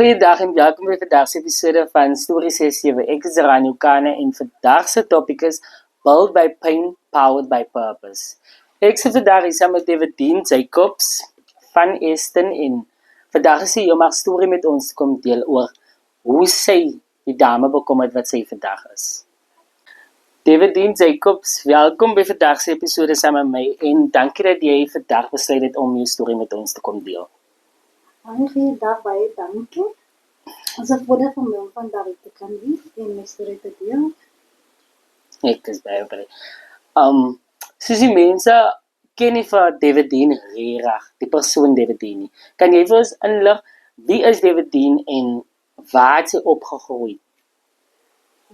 Goeiedag en welkom by vandag se episode van Storie 67. Ek is Rani Ukane en vandag se topik is Build by Pain, Powered by Purpose. Ek sit vandag hier saam met Dean Jacobs van Aston en vandag is hy om 'n storie met ons te kom deel oor hoe sy die dame bekom het wat sy vandag is. Dean Jacobs, welkom by vandag se episode saam met my en dankie dat jy vandag besluit het om jou storie met ons te kom deel. Goeiedag, baie dankie. As 'n voorbeeld van my om vandag te kan wees en my storie te deel. Ek is baie bly. Soos die mense ken nie vir Dean regtig, die persoon Dean nie. Kan jy vir ons inlig wie is Dean en waar het sy opgegroei?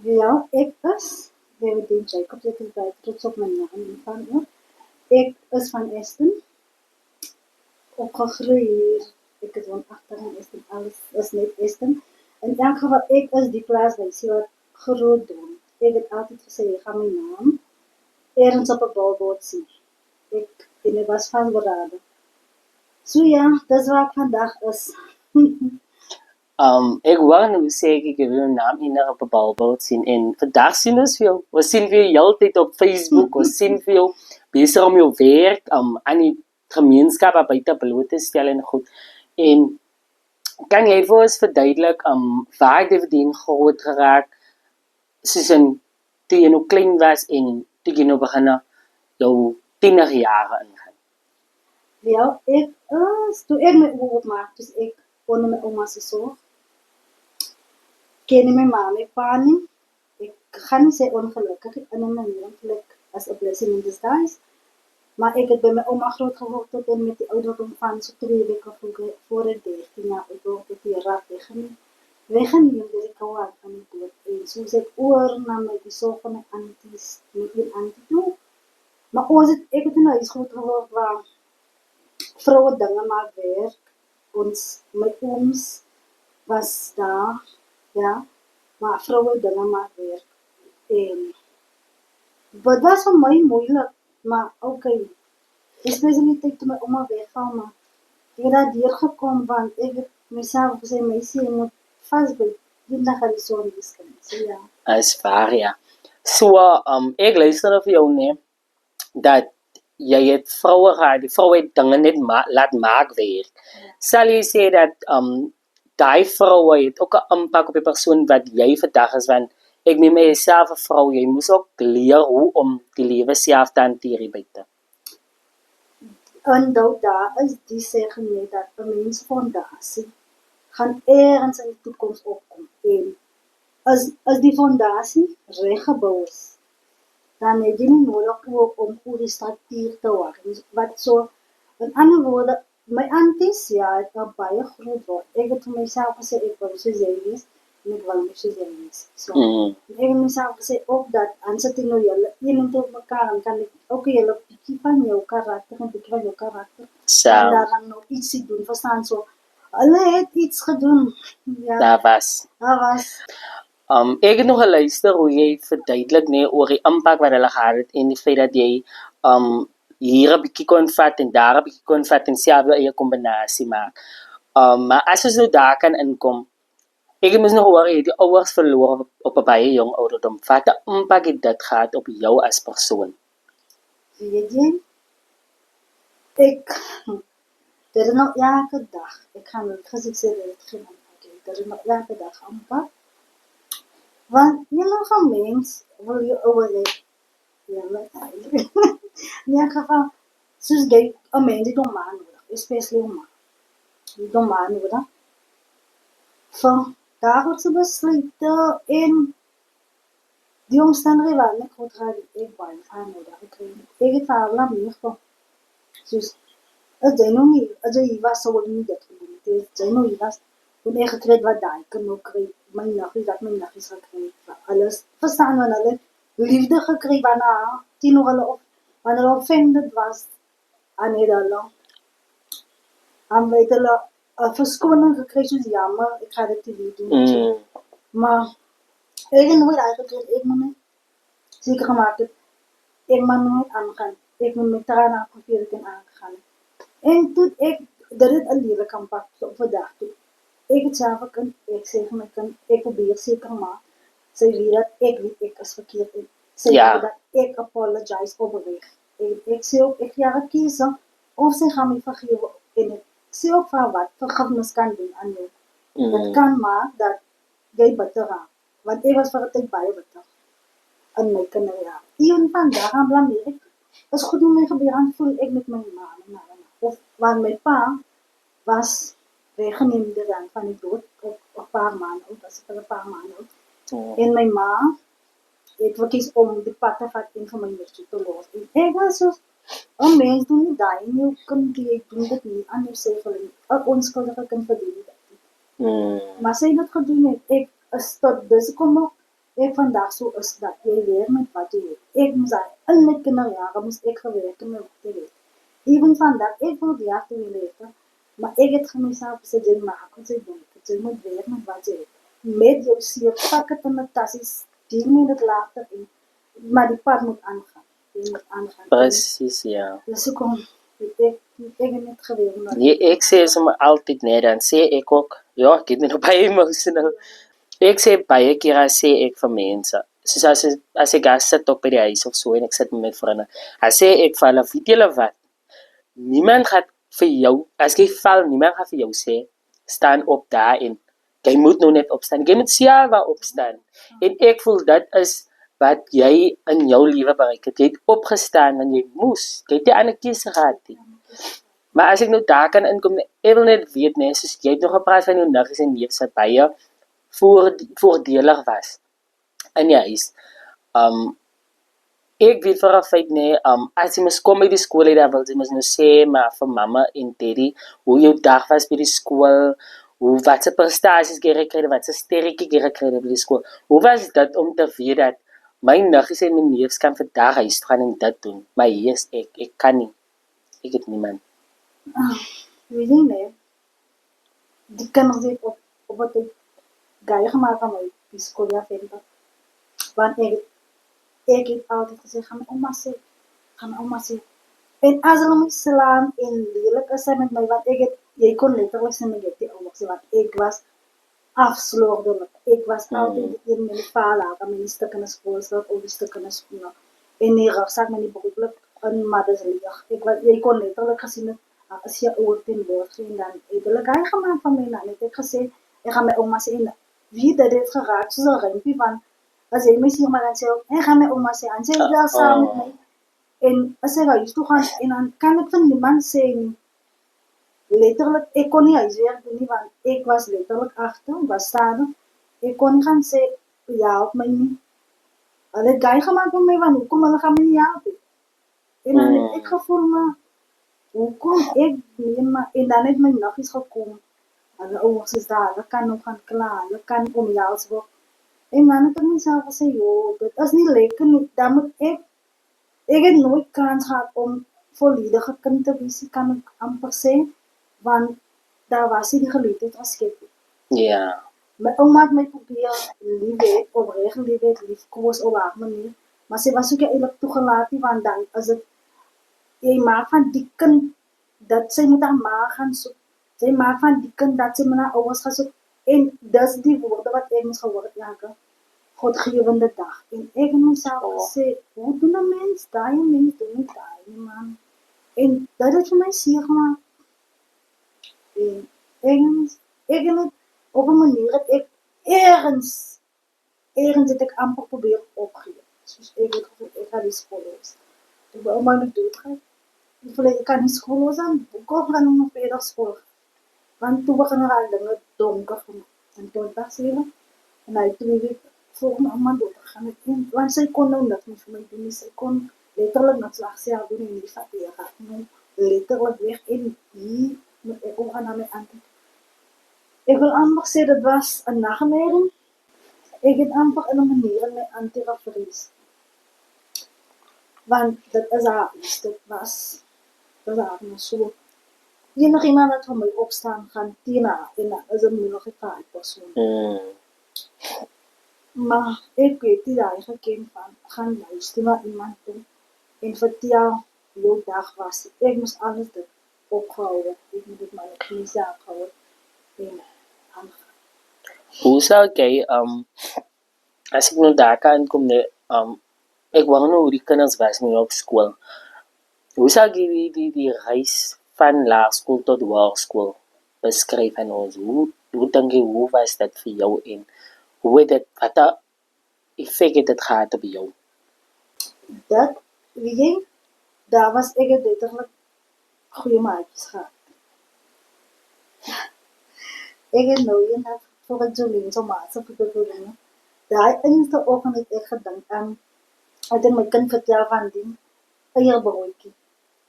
Ja, ek is Dean Jacobs, ek is baie trots op my naam en van ook. Ek is van Aston, opgegroei hier. Ek is van agter in Aston, alles is net Aston. In elk geval, ek is die plaaswysie wat groot doen. Ek het altyd gesê, ek gaan my naam ergens op 'n billboard sien. En ek was vastberaden. So ja, dis waar ek vandag is. Ek wou nou sê ek het jou naam hier op 'n billboard sien en vandag sien ons vir jou. Ons sien vir jou heeltyd op Facebook, ons sien vir jou besig om jou werk aan die gemeenskap buite bloot te stel en goed. En kan jy vir ons verduidelik waar Dean groot geraak soos in toe jy nog klein was en toe jy nog begin jou tienerjare ingaan? Ja, ek is, toe ek my oë oopmaak, dus ek onder my oma se sorg. Ken nie my ma, my pa nie. Ek gaan nie sê ongelukkig, in 'n manier ongeluk as 'n blessing in disguise. Maar ek het by my oma groot geword tot en met die ouderdom van so 3 weke voor 13 jaar oud het die raak weggeneem deur die kwaad van die dood. En soos ek oor na my die sorg van my aunties, met die auntie toe. Maar ek het in 'n huis groot geword waar vroue dinge maak werk. My ooms was daar, ja, maar vroue dinge maak werk. En wat was vir my moeilik, maar okay. Especially toe my oma wegval, maar ek het daar deurgekom, want ek het myself gesê, meisie, jy moet vasbyt, eendag gaan die son skyn. So ja. Is waar, ja. So, ek luister na vir jou, nee, dat jy het vroue gehad, die vroue het dinge net laat maak werk. Sal jy sê dat daai vroue het ook 'n impak op die persoon wat jy vandag is, want ek meen myself 'n vrou, jy moes ook leer hoe om die lewe self te hanteer hier buite. En daar is die zeggen mee dat 'n mens fondasie gaan ergens in die toekoms opkom. En as die fondasie reg gebou is, dan het jy nie nodig om oor die struktuur te waak. Dus wat so, in ander woorde, my aunties, ja, het al baie groot word. Ek het vir myself gesê, ek wil soos jy wees, en ek wil soos jy wees. So, ek het myself gesê, ook dat, aan sit ek nou julle een en tot mekaar, dan kan ek ook julle bietjie van jou karakter, en bietjie van jou karakter, en daar dan nog ietsie doen, verstaan so. Hulle het iets gedoen. Ja. Daar was. Ek het nog geluister hoe jy verduidelik oor die impak wat hulle gehad het en die feit dat jy hier 'n bietjie kon vat en daar 'n bietjie kon vat en self jou eie kombinasie maak. Maar as ons nou daar kan inkom, ek het mos nog hoor jy het die ouers verloor op 'n baie jong ouderdom. Wat 'n impak het dit gehad op jou as persoon? Weet jy, dit is nog elke dag, ek gaan het gesê dat het geen impak het, dit is nog elke dag impak. Want enige mens wil jy ouer hê. Ja, maar in elk geval, soos jy, 'n mens het 'n ma nodig, especially 'n ma. Jy het 'n ma nodig. Van daaroor te besluite en die omstandighede waarin ek groot geraak het, ek baie aan nodig gekry. Ek het vir haar laat meegaan. Soos, as jy was, sou jy nie dit gedoen het. As jy nou hier was, toen ek gekry wat daai kan ook kry, my naggies gekry, alles, verstaan wanneer hulle liefde gekry wanneer teenoor hulle of wanneer hulle offended was aan hulle. En weet hulle 'n verskoning gekry soos jammer, ek gaan dit nie weer doen. So. Maar ek het nooit uitgekry, ek moet net seker gemaak het, ek moet nooit aangaan. Ek moet met trane afgeveer het en aangegaan. En toe ek, dit het 'n leuke impak op vandag toe. ek het self 'n kind, ek sê vir my kind, ek probeer seker maak, sy weet dat ek is verkeerd en sy weet dat ek apologize opreg. Ek sê ook, ek ga haar kies of sy gaan my vergewe en ek sê ook vir haar wat vergifnis kan doen aan jou. Dit kan maak dat jy bitter raak, want ek was vir 'n tyd baie bitter in my kinderjare. Een vandag aan blameer ek, as goed hoe my gebeur aan voel ek met my ma, of want my pa was weggeneem dan van die dood op 'n paar maande oud, was ek 'n paar maande oud. En my ma het verkies om die pad te vat en vir my neus te los. En ek was so, 'n mens doen nie daai nie, jou kind, jy doen dit nie aan jouself nie. 'n onskuldige kind verdien dit nie. Maar sy het dit gedoen en ek is tot dis kom op, ek vandag so is dat jy leer met wat jy het. Ek moes in my kinderjare moes ek gewerk en my wat jy weet. Even vandag, ek wil die jaar te leer, maar ek het vir myself gesê, jy maak wat jy doen, jy moet werk met wat jy het. Met jou seer, pak het in my tassies, deel met het later in, maar die pad moet aangaan. Jy moet aangaan. Precies, ja. Dus ek kom, ek het net geweer. Nee, ek sê sommer altyd net, dan sê ek ook, ja, ek het my nog baie emotional. Ek sê baie keer, sê ek vir mense, soos as ek gas sit op by die huis of so, en ek sit met my vriende, dan sê ek vir hulle, weet julle wat, niemand gaat vir jou, as jy val, niemand gaat vir jou sê, staan op daar en jy moet nou net opstaan, jy moet self waar opstaan. En ek voel, dat is wat jy in jou lewe bereik het. Jy het opgestaan en jy moes, jy het die ander keuse gehad. Maar as ek nou daar kan inkom, ek wil net weet, nee, soos jy het nog gepraat van jou niggies en neefs wat baie voordelig was in die huis. Ek weet vir 'n feit, nee, as jy mos kom by die skool, dan wil jy mos nou sê, maar vir mamma en daddy, hoe jou dag was by die skool, wat se prestasies jy gekry het, wat se sterretjie jy gekry het by die skool. Hoe was dit om te weet dat my niggies en my neefs kan vandag huis toe gaan en dit doen, maar hier is ek kan nie. Ek het niemand. Weet jy nie, die kinders het op wat ek gaai gemaakt aan my die skool ja verder. Want ek het altyd gesê, gaan my ouma sê. En as hulle my slaan en lelik is sy met my, want jy kon letterlik sê my get die ouma sê, want ek was afslordelik. Ek was altyd die een met die paal aan my stuk in die skool, of die stuk in die skool. En die rugsak met die broeklik in mothers leeg. Jy kon letterlik gesien het, as jy oor ten woord gee, en dan het hulle gaai gemaakt van my, dan het ek gesê, ek gaan my ouma sê, en wie dit het geraakt, soos 'n rimpie van, as jy my sê, maar dan sê ek gaan my ouma sê, en sy het wel saam met my, en as ek huis toe gaan, en dan kan ek van niemand sê nie, letterlik, ek kon nie huiswerk doen nie, want ek was letterlik agter, was stadig, ek kon nie gaan sê, ja, op my nie, hulle het gaai gemaakt van my, want hoekom hulle gaan my nie help, en dan het ek gevoel, maar, hoekom ek nie, maar, en dan het my niggies gekom, hulle ouers is daar, hulle kan nog gaan klaar, hulle kan omjels word, en dan het ek myself gesê, joh, dit is nie lekker nie, dan moet ek het nooit kans gehad om volledige kind te wees, kan ek amper sê, want daar was nie die geleentheid geskep. Ja. My ouma het my probeer liefheid, opreg liefheid, liefkoos op haar manier, maar sy was ook eintlik toegelaat nie, want dan is het, jy maak van die kind, dat sy met haar ma gaan soek, sy maak van die kind, dat sy met haar ouers gaan soek, en dis die woorde wat ek moes gehoor het, ja, Godgewende dag. En ek het myself gesê, hoe doen 'n mens daai, mens doen nie daai, man. En dat het vir my seer gemaak. En ek het op 'n manier dat ek ergens het ek amper probeer opgee. Soos ek ga die skool los. Ek wou maar net doodgaan. Ek voel ek kan nie school los aan, hoekom gaan ek nog verder school? Want toe begin al dinge donker vir my. En toe dag 7, en hy 2 weke voor my ouma dood gegaan het, want sy kon nou niks meer vir my doen, sy kon letterlik niks self doen, en die fattige gaat nou letterlijk weg, en hier moet ek ook gaan na my auntie. Ek wil amper sê, dit was 'n nagmerrie. Ek het amper in 'n manier my auntie gevrees. Want dit is haar, dit was haar so. Iemand wat van my opstaan gaan teen haar, en dat is 'n moeilijke taai persoon. Maar ek het die daai geken van, gaan luister na iemand toe, en vertel, jou dag was, ek moes alles dit opgehou het, ek moet dit maar op myself gehou het, en Hoe sal jy, as ek nou daar kan kom, ek wou nou hoe die kinders was nie op skool. Hoe sal jy die reis van laerskool tot hoërskool beskryf aan ons? Hoe dink jy, hoe was dit vir jou en hoe het dit, wat effek het dit gehad op jou? Dat, weet jy, daar was ek het letterlik goeie maatjies gehad. Ek het nou eendag voor het Jolien so maat so goed gedoen. Daai eerste oggend het ek gedink aan, ek het my kind vertel van die eierbroodjie,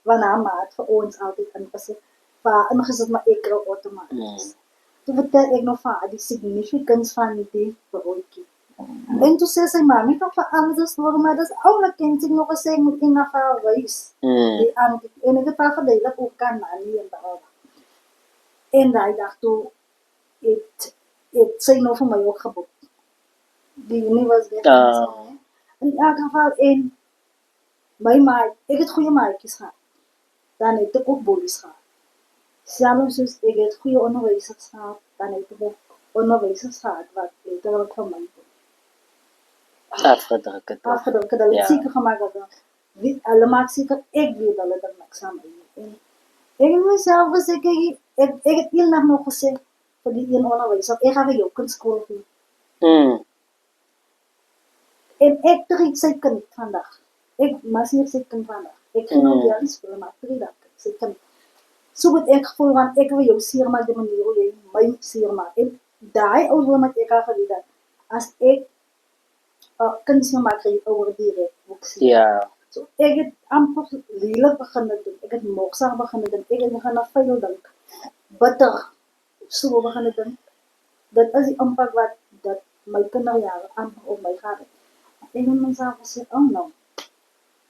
want haar maat vir ons altyd ingesit, waar ingesit maar ek kry outomaties. Toe vertel ek nog van haar die significance van die broodjie. En toe sê sy, mami, toch vir alles worden, maar dat is ouderlijk kind, ek nog gesê, ek moet in na haar huis. Die auntie, en ek het haar verduidelik hoe kan Annie en Baba. En die dag toe, het sy nou vir my ook geboek. Die uni was weg. In elk geval, en my maat, ek het goeie maatjies gehad. Dan het ek ook bullies gehad. Selfs soos ek het goeie onderwysers gehad, dan het ek ook onderwysers gehad, wat letterlik van my Afgedruk het. afgedruk het, hulle het seker gemaak dat hulle maak seker ek weet hulle dat niks aan my nie. En ek het myself gesê, ek het eendag nog gesê vir die een onderwyser, ek gaan vir jou kindskool doen. En ek treed sy kind vandag. Ek masseer sy kind vandag. Ek ging nou die skool, maar treed dat sy kind. So het ek gevoel, want ek wil jou seer maak die manier hoe jy my seer maak. En daai ouder wat ek al geweet het, as ek kind seer maak, gaan jy ouder direct ook seer. Ja. So ek het amper lelik begin doen. Ek het moksag begin doen. Ek het begin na vuil dink. Bitter. So begin dink. Dit is die impak wat dat my kinderjare amper op my gehad het. Ek het myself gesê, oh no.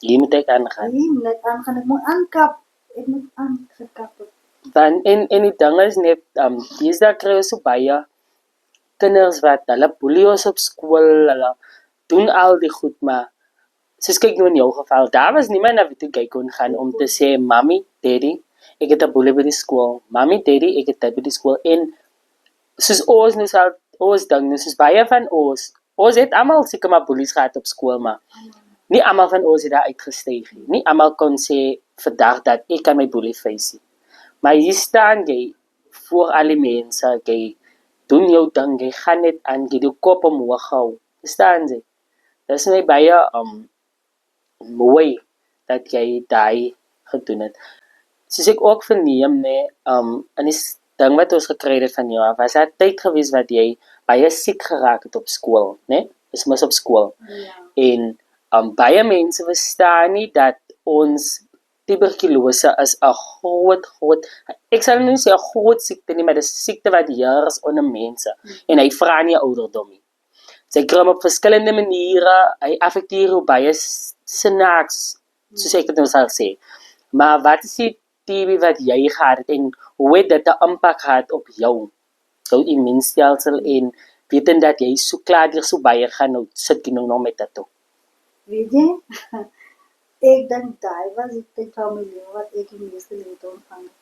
Jy moet ek aangaan. Jy moet aangaan. Ek moet aankap. Ek moet aangekap het. En die ding is net, dis daar kry so baie kinders wat hulle boelie ons op skool, hulle doen al die goed, maar soos kyk nou in jou geval, daar was niemand na wie toe jy kon gaan om te sê, mami, daddy, ek het 'n boelie by die skool, mami, daddy, ek het dit by die skool, en soos ons nou sal, ons ding, soos baie van ons het almal seker maar boelies gehad op skool, maar nie almal van ons het daar uitgestyg nie. Nie almal kon sê vandag dat ek kan my boelie face nie. Maar hier staan jy voor al die mense, jy doen jou ding, jy gaan net aan, jy die kop omhoog hou. Verstaan jy? Dit is my baie mooi dat jy daai gedoen het. Soos ek ook verneem, in die ding wat ons gekry het van jou, was daar tyd gewees wat jy baie siek geraak het op skool, né? Dis mos op skool. Ja. En baie mense verstaan nie dat ons tuberkulose is 'n groot, ek sal nie sê 'n groot siekte nie, maar dis 'n siekte wat heers onder mense. En hy vra nie ouderdom nie. Sy kry hom op verskillende maniere, hy affekteer hoe baie snaaks, soos ek dit nou sal sê. Maar wat is die TB wat jy gehad het en hoe het dit 'n impak gehad op jou immuunstelsel en wetend dat jy so klaar deur so baie gaan, nou sit jy nou nog met dit toe. Weet jy, ek dink daai was die tyd van my lewe wat ek die meeste leed ontvang het.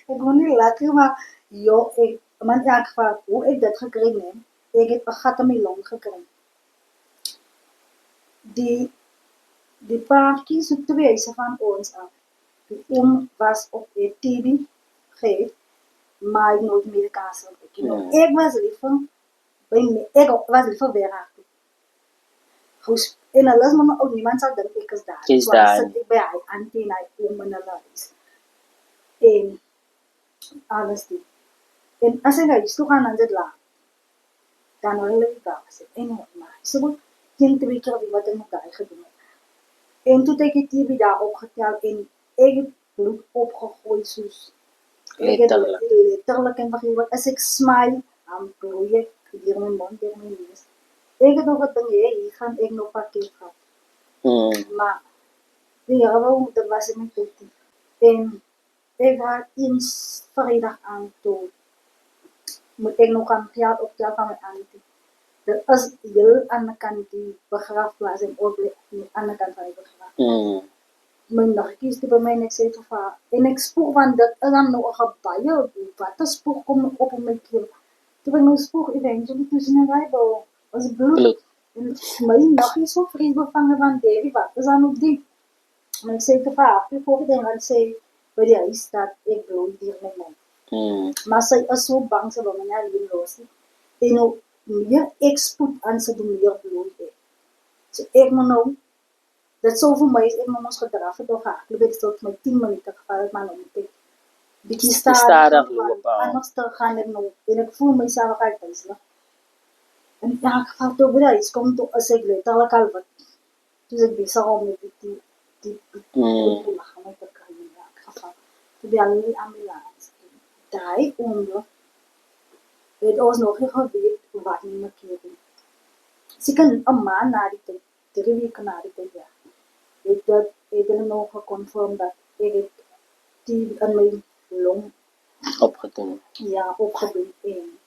Ek wil nie lekker, maar maar in elk geval, hoe ek dit gekry het, ek het 'n gat in my long gekry. Die paartjies so 2 huise van ons af. Die oom was op die TB gehad, maar hy nooit medikasie ontwikkel. Ek was liever weggegaan. En hulle is maar ook niemand sal dink ek is daar. Jy's So daar. sit ek by hy auntie en hy oom in hulle huis. En alles dit. En as ek huis toe gaan, dan dit laat. Dan wil hulle nie daar sit. En maar, so goed, 2 keer wat ek nog daar gedoen het. En toe het ek die TB daar opgetel en ek het bloed opgegooi soos letterlik en begin wat as ek smile, dan bloei ek hier in my mond, hier in my neus. Ek het nog gedink, hier gaan ek nog pakket gehad. Maar die Here, dat was ek nie tyd nie. En ek had eens vrijdag aan toe, moet ek nog aan geld optel van my auntie. Er is heel aan de kant die begraafplaats en ook aan de andere kant van die begraafplaats. Mijn dagjes die bij mij en ik zei van haar, en ik spoeg van dat is dan nog een baie, wat een spoeg komt op mijn keel. Toe ek nou spoeg eventually tussen in daai bou was bloed. En my naggie so vrees bevange van Davy, wat is dan op die? En ek sê te vir haar, voor die ding gaan sê, by die huis dat ek bloed hier met my. Maar sy is so bang, sy wil my nie alleen los nie. En nou, meer ek spoed aan sy doen meer bloed het. So ek moet nou, dit sou vir my, ek moet ons gedraf het of haar, ek weet het tot my 10 minuten geval het, maar nou moet ek bietjie stadig loop, anders te gaan ek nou, en ek voel myself uit huislig. En in elk geval toe by die huis kom, toe is ek letterlik al wat, toe ek besig om met die gaan my te kry in elk geval. Toe bel die ambulans. Daai oomblik het ons nog nie geweet wat nie my keer doen. Seker 'n maand na die tyd, 3 weke na die tyd, ja. Het hulle nog geconfirm dat ek het die in my long opgedoen. Ja, opgedoen en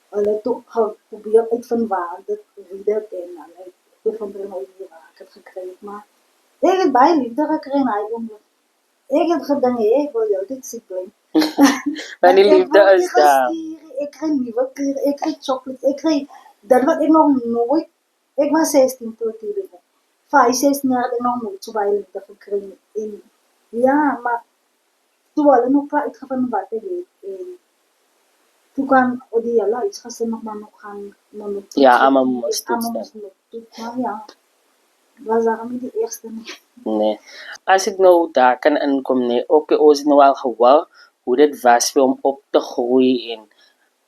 hulle toe probeer uitvind waar dit wie dit en hulle het van bring uit die waar ek het gekry, maar ek het baie liefde gekry in hy oomblik. Ek het gedink, ek wil jou dit siek bly. Maar die liefde is daar. Ek kry nuwe klere, ek kry chocolates, ek kry dit wat ek nog nooit, ek was 16 toe ek hier ben. 16 jaar het ek nog nooit so baie liefde gekry en ja, maar toe hulle nog klaar uitgevind wat ek het en toe kan die hele huisgesin nog maar nog gaan ja, allemaal moest toetsen. Maar ja, was daarom nie die eerste nie. Nee, as ek nou daar kan inkom, nee, ook ons het nou al gehoor hoe dit was vir om op te groei en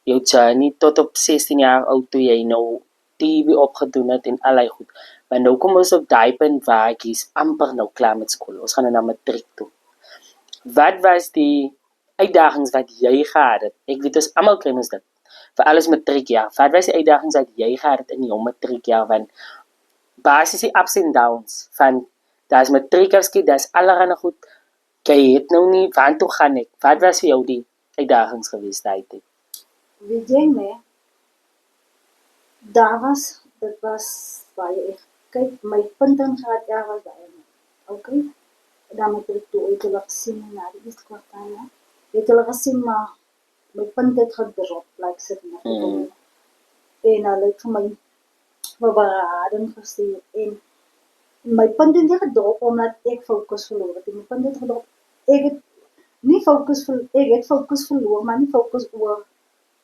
jou journey tot op 16 jaar oud toe jy nou TB opgedoen het en allerlei goed. Maar nou kom ons op die punt waar ek is amper nou klaar met school. Ons gaan na matriek toe. Wat was die uitdagings wat jy gehad het? Ek weet ons almal kry ons dit. Vir alles matriekjaar. Wat was die uitdagings wat jy gehad het in jou matriekjaar? Want basies die ups en downs van daar's matriekerskiet, daar's allerhande goed. Jy het nou nie, want toe gaan ek? Wat was vir jou die uitdagings geweest daai tyd? Weet jy nee, dit was baie echt. Kyk, my punte in graad jaar was baie nie. Okay? Dan moet ek toe uit hulle gesien na die eerste kwartaal, ja. Het hulle gesien, maar my punte het gedrop, like sit net. En hulle het vir my berading gestuur en my punte het nie gedrop omdat ek fokus verloor het. My punte het gedrop. Ek het fokus verloor, maar nie fokus oor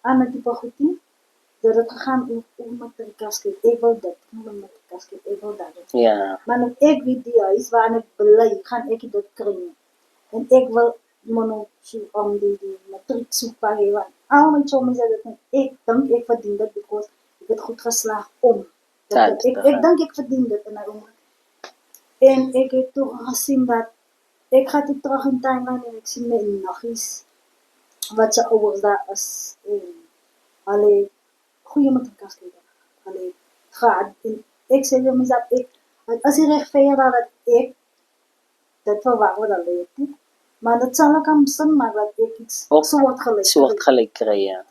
ander tipe goed nie. Dat het gegaan oor matriekasket. Ek wil dit, matriekasket, ek wil dat. Ja. Maar nou ek weet die huis waarin ek bly, gaan ek dit kry. En ek wil nou om die matriek soekbaar hê, want al my chommies het dit nie. Ek dink ek verdien dit, because ek het goed geslaag om. Ek dink ek verdien dit in my omgang. En ek het toe gesien dat ek ga toe terug in Thailand en ek sien my naggies wat sy ouers daar is en hulle goeie matriekasket. Hulle gehad en ek sê vir myself, as jy rechtvaardig dat ek dit verwag wat hulle het nie, maar dit sal ook aan sin maak dat ek iets soortgelyk kry, ja.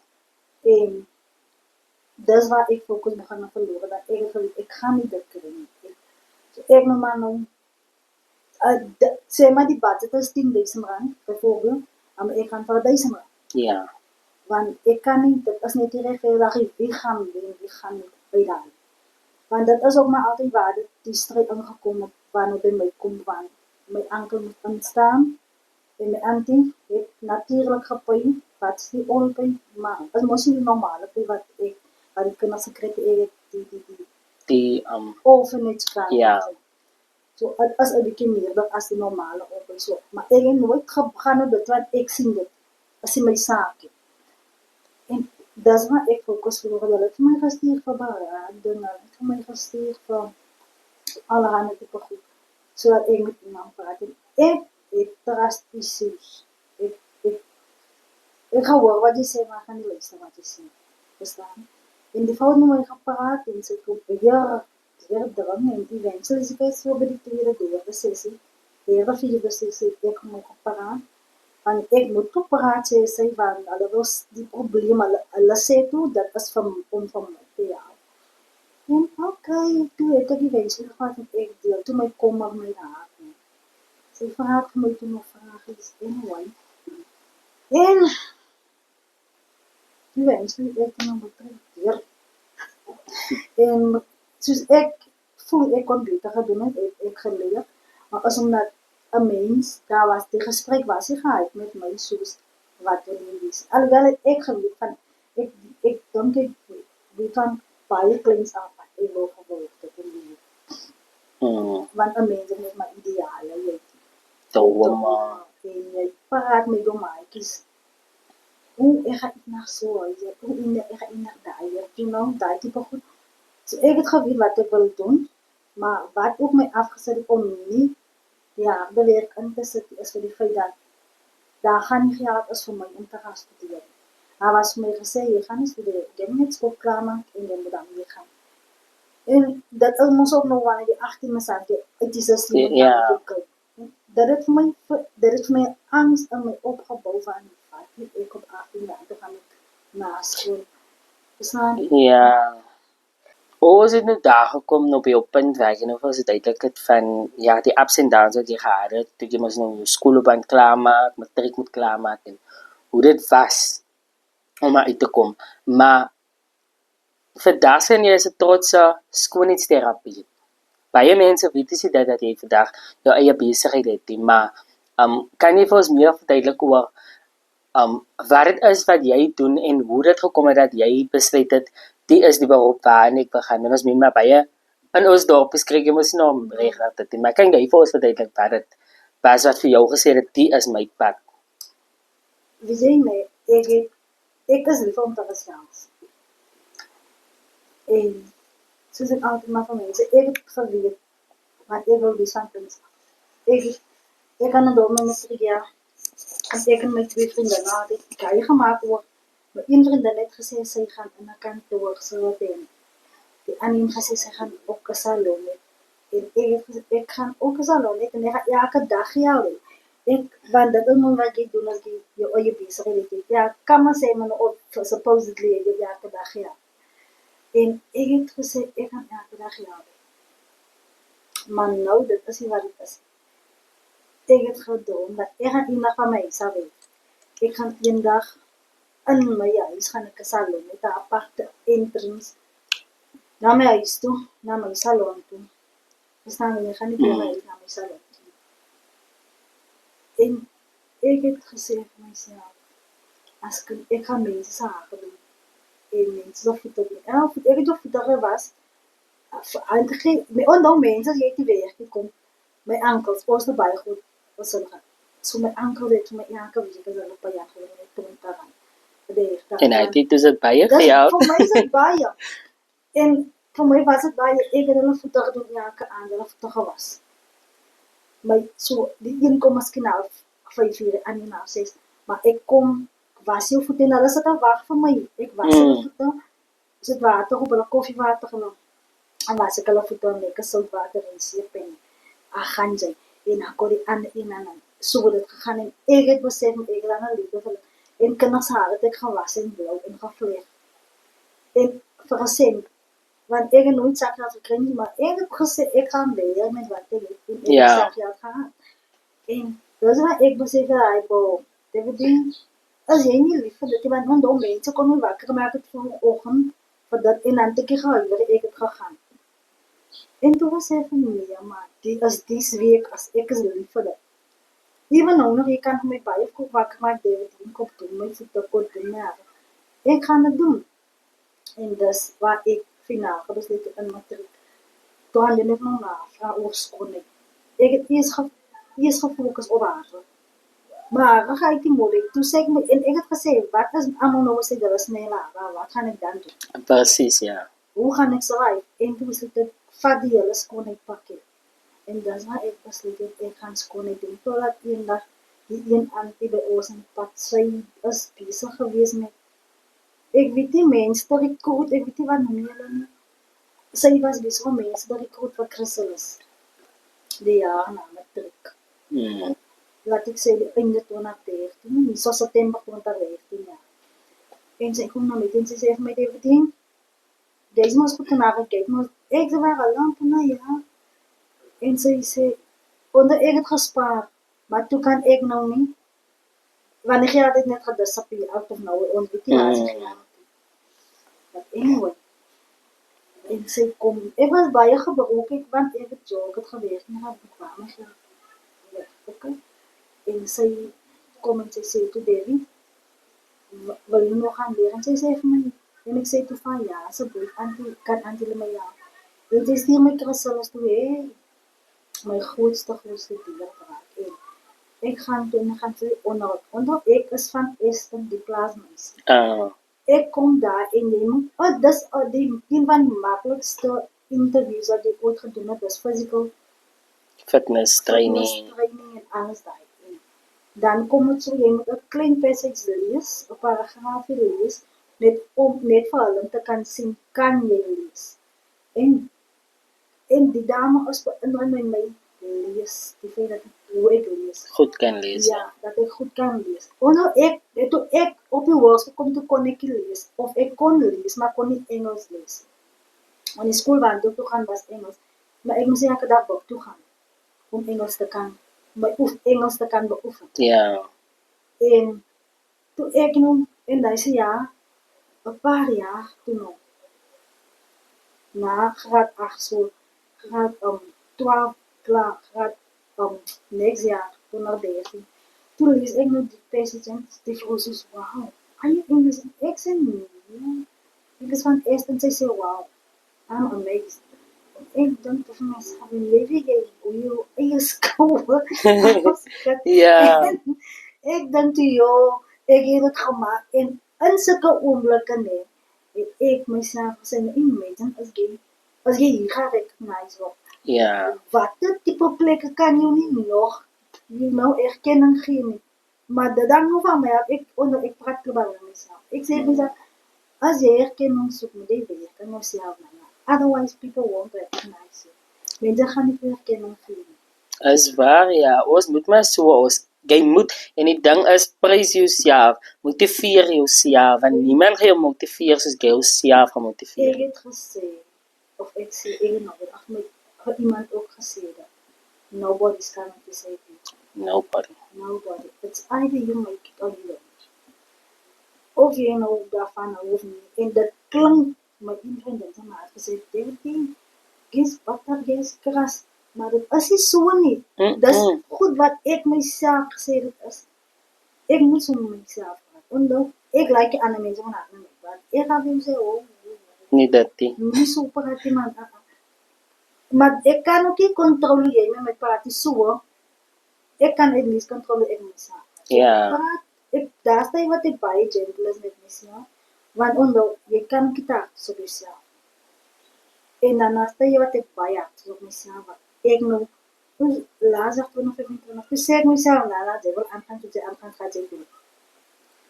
En dis waar ek fokus begin verloor, dat ek gaan nie dit kry nie. So ek nou maar nou, sê maar die budget is 10.000 rand, bijvoorbeeld, maar ek gaan vir 1.000 rand. Ja. Want ek kan nie, dit is net die rechtvaardig, wie gaan wen, wie gaan nie uitdaag. Want dit is ook maar altyd waar die strijd ingekom het, waar nou by my kom, want my ankel moet instaan, en my auntie het natuurlijk gepijn, wat is die onpijn, maar het is mos nie normale pijn wat die kinders gekryk het, die orphanage kan. Ja. So, het is 'n bietjie meer as die normale opbou. So, maar ek het nooit gaan op dit, want ek sien dit as in my saak. En dis waar ek fokus verloor. Hulle het vir my gestuur vir berading, hulle het vir my gestuur vir allerhande tipe goed, sodat ek met iemand praat. En ek het drasties, ek gaan hoor wat jy sê, maar ek gaan nie luister wat jy sê. Verstaan? En die vrou het met my gepraat en sy probeer drang en eventually is ek so by die derde sessie, derde vierde sessie, ek moet gepraat, want ek moet toe praat sê, want hulle was die probleem, hulle sê toe, dat is om van my te jou. En okay, toe het ek eventually gehad en ek deel, toe my kommer my raak. Sy vraag vir my toe nog vraag is, anyway. En die wens vir ek nou betreer. En soos ek voel ek kon beter gedoen het, ek geleer, maar as omdat 'n mens, daar was die gesprek was nie gehad met my soos wat wil jy wees. Alhoewel het ek geweet van, ek dink ek weet van baie kleins af, ek wil geword het in die want 'n mens het net maar ideale, jy en jy praat met jou maatjies. Hoe ek gaan eendag so, hoe ek gaan eendag daai, daai tipe goed. So ek het geweet wat ek wil doen, maar wat ook my afgesit het om nie die harde werk in te sit, is vir die feit dat daar gaan nie geld is vir my om te gaan studeren. Daar was vir my gesê, jy gaan nie studeren, jy moet net skool klaarmaak en jy moet dan weer gaan. En dat is mos ook nog wanneer die 18 is, uit die systeem ontwikkel. Dat het vir my angst in my opgebouw van, wat ek op 18 jaar, toe gaan ek na school. Verstaan? Ja. Ons het nou daar gekom op jou punt weg en of was dit duidelik het van ja, die ups en downs wat jy gehad het, toe jy mos nou jou skoolloopbaan klaarmaak, matriek moet klaarmaak en hoe dit was om uit te kom. Maar vandag sien jy is 'n trotse skoonheidsterapie. Baie mense weet nie dat jy vandag jou eie besigheid het, maar kan jy vir ons meer verduidelik oor wat dit is wat jy doen en hoe dit gekom het dat jy besluit het die is die beroep waarin ek wil gaan. En ons meen maar baie in ons dorp skryf jy mos nou reg dit, maar kan jy vir ons verduidelik wat dit was wat vir jou gesê het die is my pad? Wie jy nee, ek is lief om te gesels. En soos ek altyd maar van mense, ek het geweet wat ek wil wees van kind af. Ek kan door my matriek jaar, as ek en my 2 vriende na die kei gemaak word, my een vriendin het gesê sy gaan in 'n kantoor so en die ander een gesê sy gaan ook 'n salon hê. En ek gaan ook 'n salon hê en ek gaan elke dag jou doen. Want dat is nog wat jy doen as jy jou eie besigheid het. Ja, kan maar sê maar op supposedly jy elke dag ja. En ek het gesê ek gaan elke dag jou doen. Maar nou dit is nie wat dit is. Ek het gedoen dat ek gaan eendag van my self weet. Ek gaan eendag in my huis gaan ek 'n salon met 'n aparte entrance na my huis toe, na my salon toe. Verstaan jy, ek gaan nie by my huis na my salon toe. En ek het gesê vir myself, as ek gaan mense se hake doen, en mense se voete doen. En ek het ook voete was, eintlik, my onthou mense, as jy het die weg gekom, my ankels, ons het baie goed, was hulle gaan. So my ankel het my elke week as hulle by jaar gelede het toen te gaan. En hy het dus het baie vir jou. Vir my is het baie. En vir my was het baie, ek het hulle voete gedoen elke aand, hulle voete gewas. My, so, die een kom miskien al 5 uur aan die na 6, maar ek kom, was jou voete en hulle sit al wag vir my. Ek was hulle voete, sit water op hulle koffiewater genoem. En was ek hulle voete en lekker soutwater en seep en aganja. En dan kon die ander een aan. So het het gegaan en ek het besef, ek het aan 'n liefde vir en kinders haar het ek gewas en blauw en gevleeg. En vir 'n sent, want ek het nooit sakgeld gekry nie, maar ek het gesê, ek gaan leer met wat ek het, en ek het sakgeld gehad. En dis waar ek besef, dit bedoel, as jy nie lief vir dit, want onthou mense kon my wakker gemaak het vir my oggend, vir dit, en dan het ek gehuiwer, ek het gegaan. En toe was hy van nee, maar die is die week, as ek is lief vir dit. Even nou nog, jy kan vir my baie goed wakker maak, David, en kop doen, my voete kort doen, maar ek gaan het doen. En dis waar ek finaal gebesluit het in matriek. Toe gaan ek nog na, vraag oor skoonheid. Ek het eers gefokus op haar. Maar dan ga ek die moeilijk, toe sê ek my, en ek het gesê, wat is allemaal nou sê, dat is my laar, wat gaan ek dan doen? Precies, ja. Hoe gaan ek survive? En toe besluit ek, vat die hele skoonheid pakket. En dis waar ek besluit het, ek gaan skoonheid doen, totdat eendag die een auntie by ons in pad, sy is besig gewees met, ek weet nie mense te recruit, ek weet nie wat noem julle nie. Sy was besig om mense te recruit vir Chrysalis, die jaar na matriek. Laat ek sê, die einde 2013, nie so September 2013, ja. En sy kom na my, en sy sê vir my, David, jy is mos goed na gekyk, maar ek sê waar lang na ja. En sy sê, onder ek het gespaar, maar toe kan ek nou nie, want die geld het net gedisappeer, out of nowhere, ons weet nie waar sy geld. But anyway, en sy kom, ek was baie gebroken, want ek het joke het geweest, en haar bekwame okay. En sy kom en sy sê toe Debbie, wil jy nog gaan leer? En sy sê vir my, en ek sê toe van ja, asseblief, kan auntie my ja. En sy stuur my Chrysalis toe, my grootste dieer praat. En ek gaan toe, en ek gaan sy onder ek is van Esten, die plaasmeisie. Ek kom daar en neem, dis die een van die makkelijkste interviews wat ek ooit gedoen het, dis physical Fitness training en alles daar. En dan kom het so, jy moet 'n klein passage lees, 'n paragraaf lees, net vir hulle te kan sien, kan jy lees. En die dame is beïndruk met my lees, die feit dat ek hoe ek lees. goed kan lees. Ja, dat ek goed kan lees. Toe ek op die worst kom, toe kon ek nie lees. Of ek kon lees, maar kon nie Engels lees. Want die skool waar ek toe gaan was Engels. Maar ek moes elke dag boek toe gaan. Om Engels te kan, Engels te kan beoefen. Ja. En toe ek nou, en deze jaar, 'n paar jaar toe nog, na graad 8, so graad 12 klaar, graad next jaar, toen naar 13. Toen lees ik nog die passage en die vrouw zei, wauw, kan je Engels? Ik zei, nee. Ik is van eerst en zij zei, wauw, I'm amazed. Ik dacht van mezelf, leef ik hoe je eigen schouwen. Ja. Ik dacht, joh, ik heb het gemaakt. En in zulke ogenblikken, nee, ik mezelf gezegd, imagine als je hier gaat recognize wordt. Ja. Wat type plekken kan je niet nog, erkenning geven. Maar dat dan nog van mij, ik praat global met mezelf. Ik zeg mezelf, als je erkenning zoekt, moet je werken op jezelf. Otherwise, people won't recognize you. Mensen gaan niet erkenning geven. Is waar, ja. Ons moet maar so, jy moet, en die ding is, prys jouself, motiveer jouself, want niemand gaan jou motiveer soos jy jouself gaan motiveer. Ik heb gezegd, of ik zie, ik heb nog met iemand ook gezegd, nobody's coming to save you. Nobody. It's either you make it or you don't. Of je nou daarvan hoeft niet. En dat klinkt, mijn vriendin van mij gezegd, David, is wat dat is kras. Maar dat is niet zo niet. Dat is goed wat ik mezelf gezegd heb. Ik moet zo met mezelf praten. Ik like andere mensen van haar niet praten. Ik heb hem gezegd, niet dat die. Niet zo praten, man. Maar ik kan ook niet controleren met praten zo. Ik kan het niet controleren mezelf. Ja. Daar sta wat ik bij gentle is met mezelf. Want je kan kita op jezelf. En daarna sta je wat ik bij op mezelf. Ik nou, laatst toen nog 25, toen zei ik mezelf, nou, ze wil aangaan gaat ze doen.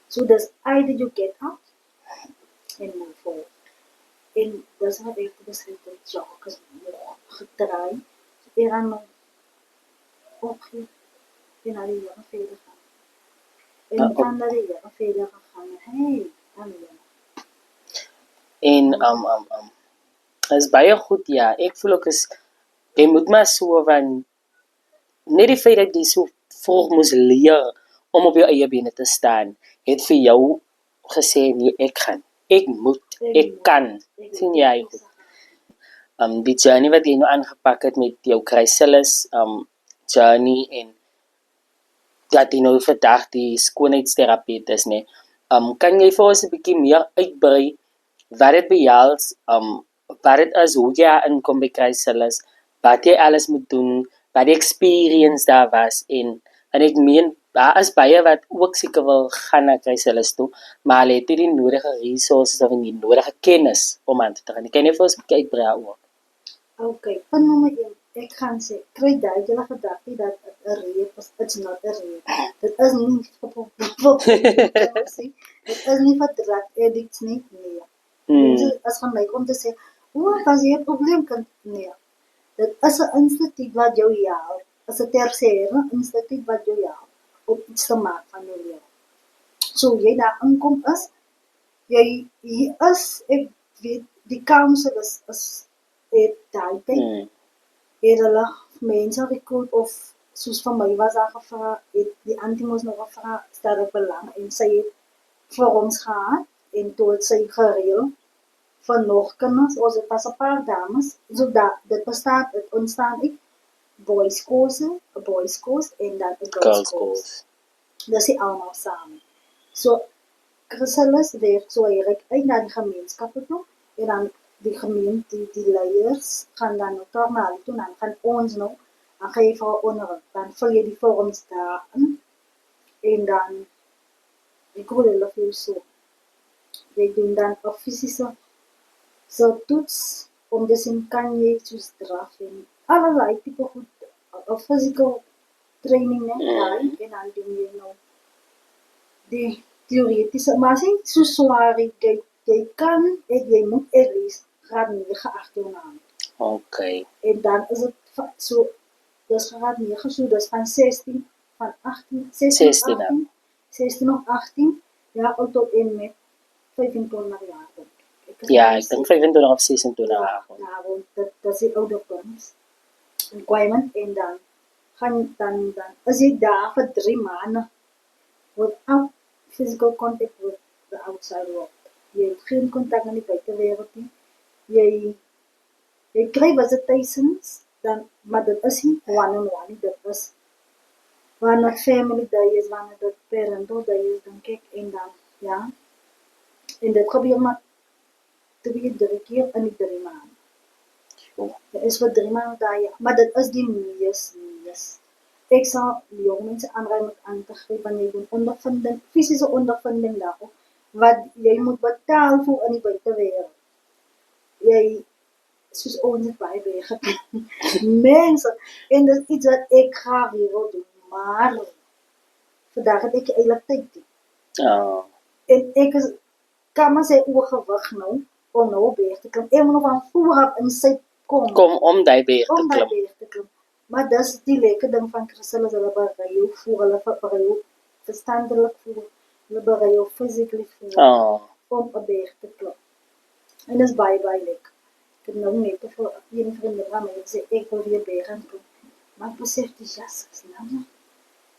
So that's either you get out and move forward. En dat is wat ik beschreven heb, jokers, gedraaid. Ik ga nog opgeven en naar die jaren verder gaan. En ik kan naar die jaren verder gaan. Hey, aan die jaren. En is baie goed, ja. Ek voel ook is, jy moet maar so van, net die feit dat jy so vroeg moes leer om op jou eie bene te staan, het vir jou gesê, nee, ek gaan, ek moet, ek kan, sien jy goed. Die journey wat jy nou aangepak het met jou Chrysalis journey en dat jy nou vandag die skoonheidsterapeut is, nee. Kan jy vir ons 'n bietjie meer uitbrei wat dit behels, wat dit is, hoe jy inkom by Chrysalis, wat jy alles moet doen, wat die experience daar was en ek meen, daar is baie wat ook seker wil gaan na Chrysalis toe, maar hulle het nie die nodige resources of die nodige kennis om aan te gaan. Kan jy vir ons 'n bietjie uitbrei ook? Okay, punt nommer 1. Ek gaan sê, kry duidelike gedagte dat 'n rape is, it's not a rape. Dit is nie dit is nie vir drug addicts nie, nee. Mense is gaan my om te sê, as jy 'n probleem kan, nee. Dit is 'n instituut wat jou help, is 'n tersiêre instituut wat jou help om iets te maak van jou lewe. So jy daar inkom is, jy is, ek weet, die council is daai tyd, het hulle mense recruit of soos van my was daar gevra, het die Antimos nog gevra, stel op belang, en sy het vir ons gehad, en toe het sy gereel, van nog kinders, ons het pas 'n paar dames, so dit bestaat, het ontstaan uit boys course en dan 'n girls course. Dis nie almal saam. So Chrysalis werk so hy uit na die gemeenskappe toe en dan die gemeente, die leiers gaan dan ook na hulle toe en dan gaan ons nog dan gaan jy vir 'n onderhoud, dan vul jy die vorms daar in en dan ek hoor hulle vir jou so. Jy doen dan 'n fisiese so toets om te sien kan jy soos draf en allerlei tipe goed, 'n physical training net daai en dan doen jy nou die teoretiese, maar sê so swaar jy kan en jy moet at least graad 9 agternaam. Okay. En dan is dit so, dis graad 9, so dis van 16 of 18 jaar oud tot en met 25 jaar. Ja, ek dink 25 of 26 jaar. Ja, want dat is die ouderdoms requirement en dan as jy daar vir 3 maande without physical contact with the outside world. Jy het geen kontak met die buitewêreld nie. Jy kry visitations, dan, maar dit is nie one-on-one, dit is wanneer family day is, wanneer dit parental day is, dan kyk en dan, ja. En dit gebeur maar 2-3 keer in die 3 maande. Dit is vir 3 maande daar, ja. Maar dit is die mees. Ek sal die jong mense aanraai met aan te gryp wanneer jy doen ondervinding, fisiese ondervinding daarop, wat jy moet betaal vir in die buitewêreld. Jy, soos ons het baie gedoen. Mense, en dit is iets wat ek graag weer wil doen, maar vandag het ek eintlik tyd nie. En ek is, kan maar sê oorgewig nou, om nou beheer te klim. Ek moet nog van vooraf in sy kom om die beheer te klim. Maar dis die lekker ding van Chrysalis, hulle berei jou voor, hulle berei jou verstandelik voor, hulle berei jou physically voor, om 'n berg te klim. En dis baie lekker. Ek het nou net vir een vriendin van my gesê, ek wil weer berg gaan klim. Maar ek besef die jas is nou.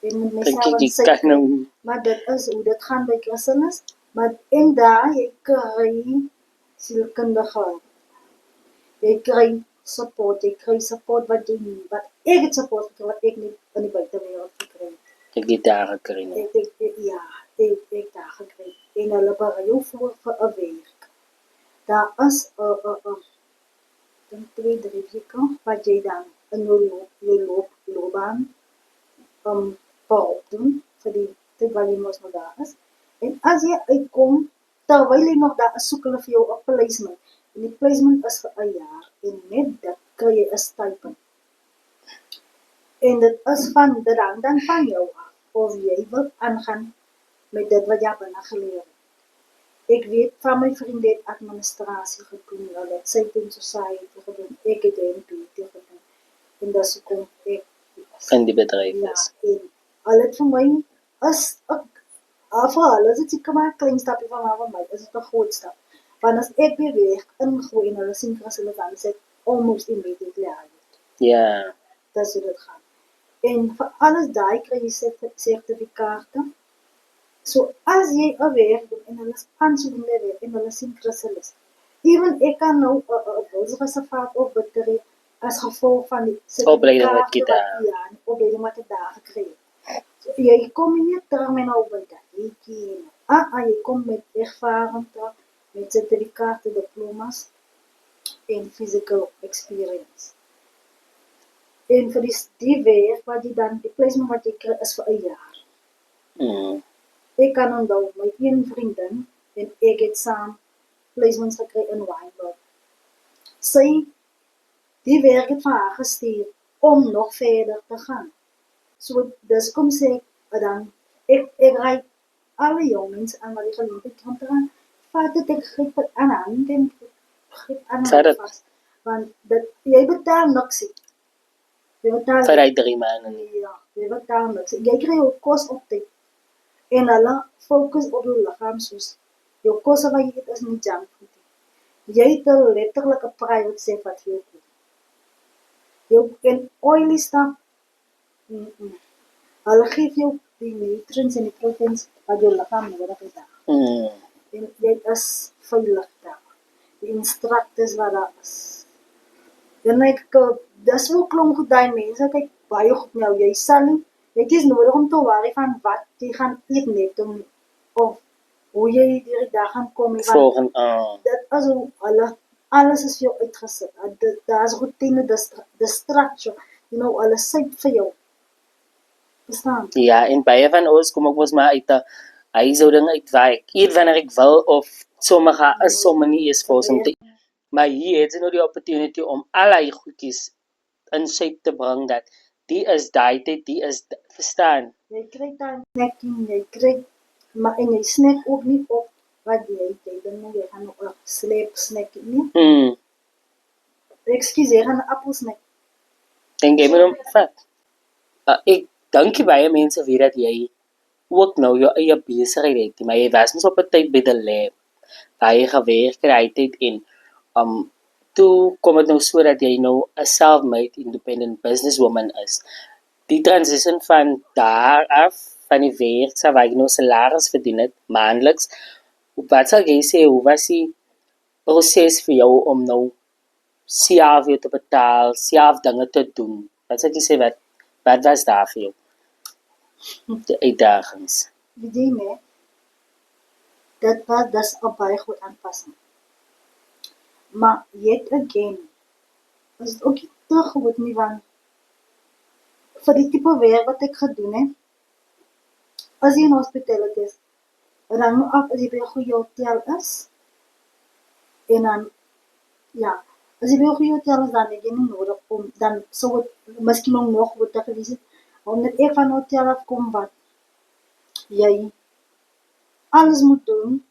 Ek moet myself in sy kom. Maar dit is hoe dit gaan by Chrysalis, maar en daar, jy kry sielkundige, jy kry support wat jy nie, wat ek het support gekry, wat ek nie in die buitewêreld gekry het. Ek het daar gekry nie. Ek daar gekry. En hulle berei jou voor vir 'n werk. Daar is 2-3 weke wat jy dan in jou loopbaan beroep doen vir die tyd wat jy mos nog daar is. En as jy uitkom, terwyl jy nog daar is, soek hulle vir jou 'n placement. En die placement is vir 'n jaar en met dit kry jy 'n stipend. En dit is dit hang dan van jou af of jy wil aangaan met dit wat jy binne geleer het. Ek weet van my vriende het administrasie gedoen, hulle het Safety and Society gedoen, ek het MPT gedoen. En dis hoekom ek in die bedryf is. Ja, en al het vir my is hulle is dit seker maar 'n klein stapie van my, is dit 'n groot stap. Want as ek weer weg ingooi en hulle sien Chrysalis dan sê almost immediately out. Ja. Dis hoe dit gaan. En vir alles daai kry jy sertifikate. So as jy 'n werk doen en hulle aansoek doen weer en hulle sien Chrysalis. Even ek kan nou 'n wilsreservaat opbetree as gevolg van die opleiding wat jy daar. Ja, opleiding wat ek daar gekry het. So jy kom nie terug met nou by dit. Jy kom met ervaring terug, met sertifikate, diplomas en physical experience. En vir die werk wat jy dan, die placement wat jy kry is vir 'n jaar. Ek kan onthou my een vriendin en ek het saam placements gekry in Wynberg. Die werk het vir haar gestuur om nog verder te gaan. So dis kom sê dan ek raai alle jongens aan wat die geleentheid kan dra. Vat dit ek grip aan hand en grip aan hand vas. Want jy betaal niks. Vir 3 maande. Ja, jy betaal niks. Jy kry jou kos op tyd. En hulle fokus op jou liggaam soos jou kos wat jy eet is nie junk food nie. Jy het letterlik 'n private chef wat vir jou kook. Jou en oily stuff. Hulle gee jou die nutrients en die proteins wat jou liggaam nodig het. En jy is veilig daar. die instructors wat daar is. Dan ek dis ook klomp goed daai mense kyk baie goed nou. Jy sal nie, dit is nodig om te worry van wat jy gaan eet net om of hoe jy deur die dag gaan kom nie, want Volgende, dit is hoe alles is vir jou uitgesit. Daar's routine, dis structure, alles sit vir jou. Verstaan? ja, en baie van ons kom ook mos maar uit 'n huishouding uit waar ek eet wanneer ek wil of sommige is sommer nie eens vir ons om te eet. Maar hier het jy nou die opportunity om allerlei goedjies in shape te bring dat die is daai tyd, die is verstaan. Jy kry dan snacking, jy kry, maar en jy snack ook nie op wat jy eet, dan moet jy gaan nog 'n snacking nie. Ekskuus, jy gaan 'n appelsnack. Dink jy moet hom vat? Ek dink baie mense weet dat jy ook nou jou eie besigheid het, maar jy was mos op 'n tyd by die lab waar jy gewerk het en toe kom dit nou so dat jy nou 'n self-made independent businesswoman is. Die transition van daar af, van die werk waar jy nou salaris verdien het, maandeliks, wat sal jy sê, hoe was die proses vir jou om nou self jou te betaal, self dinge te doen? Wat sal jy sê, wat was daar vir jou? Die uitdagings. Weet jy nie, dis 'n baie goed aanpassing. Maar yet again, is dit ook nie te goed nie, want vir die tipe werk wat ek gedoen het, as jy in hospitaal is, dan hang af as jy by 'n goeie hotel is, en dan, ja, as jy by 'n goeie hotel is, dan het jy nie nodig om, dan sou het miskien nog beter gewees het, omdat ek van 'n hotel afkom wat jy alles moet doen,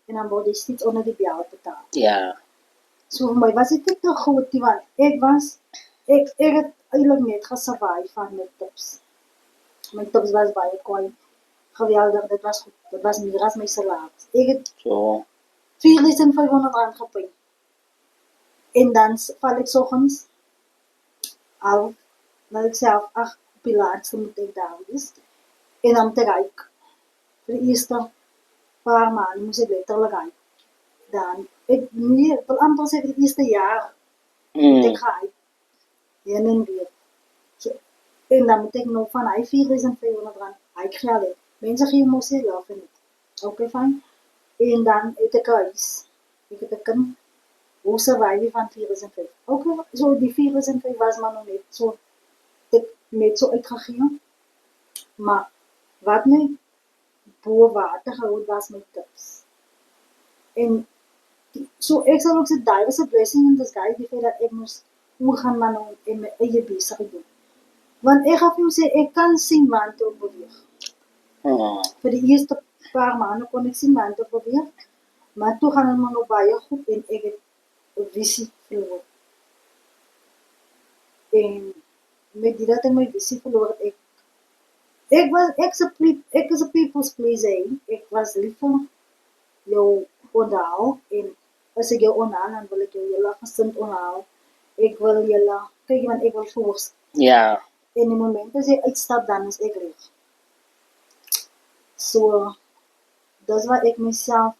en dan word jy steeds onder die bel betaal. Ja. So vir my was dit nie te goed nie, want ek het eintlik net gesurvive van my tips. My tips was baie kwai. Geweldig, dit was goed. Dit was meer as my salaris. Ek het So, 4.500 rand gepay. En dan val ek soggens af, laat ek self 8 op die laatste moet ek daar wees. En dan te ryk. Vir die eerste paar maanden moes ek letterlik uit. Dan, ek wil amper sê vir die eerste jaar moet ek gaan uit. Heen en weer. So, en dan moet ek nog van hy 4.500 rand uitgeld het. Mense gee mos nie love in het. Okay, fine. En dan het ek 'n huis. Ek het 'n kind. Hoe survive jy van 4.500? Okay, so die 4.500 was maar nog net so, net so uitgegee. Maar wat my bo water gehou was my tips. En so ek sal ook sê, daai was 'n blessing in disguise, die feit dat ek moes gaan maar nou in my eie besigheid doen. Want ek gaan vir jou sê, ek kan sien waantoe ek beweeg. Vir die eerste paar maande kon ek sien waantoe ek beweeg, maar toe gaan het maar nog baie goed en ek het 'n visie verloor. En met die dat ek my visie verloor het, ek is 'n people's pleaser. Ek was lief vir jou onthaal en as ek jou onthaal, dan wil ek jou hele gesind onthaal. Ek wil julle, kyk want ek wil volgens. ja. En die moment as jy uitstap, dan is ek reg. So, dis wat ek myself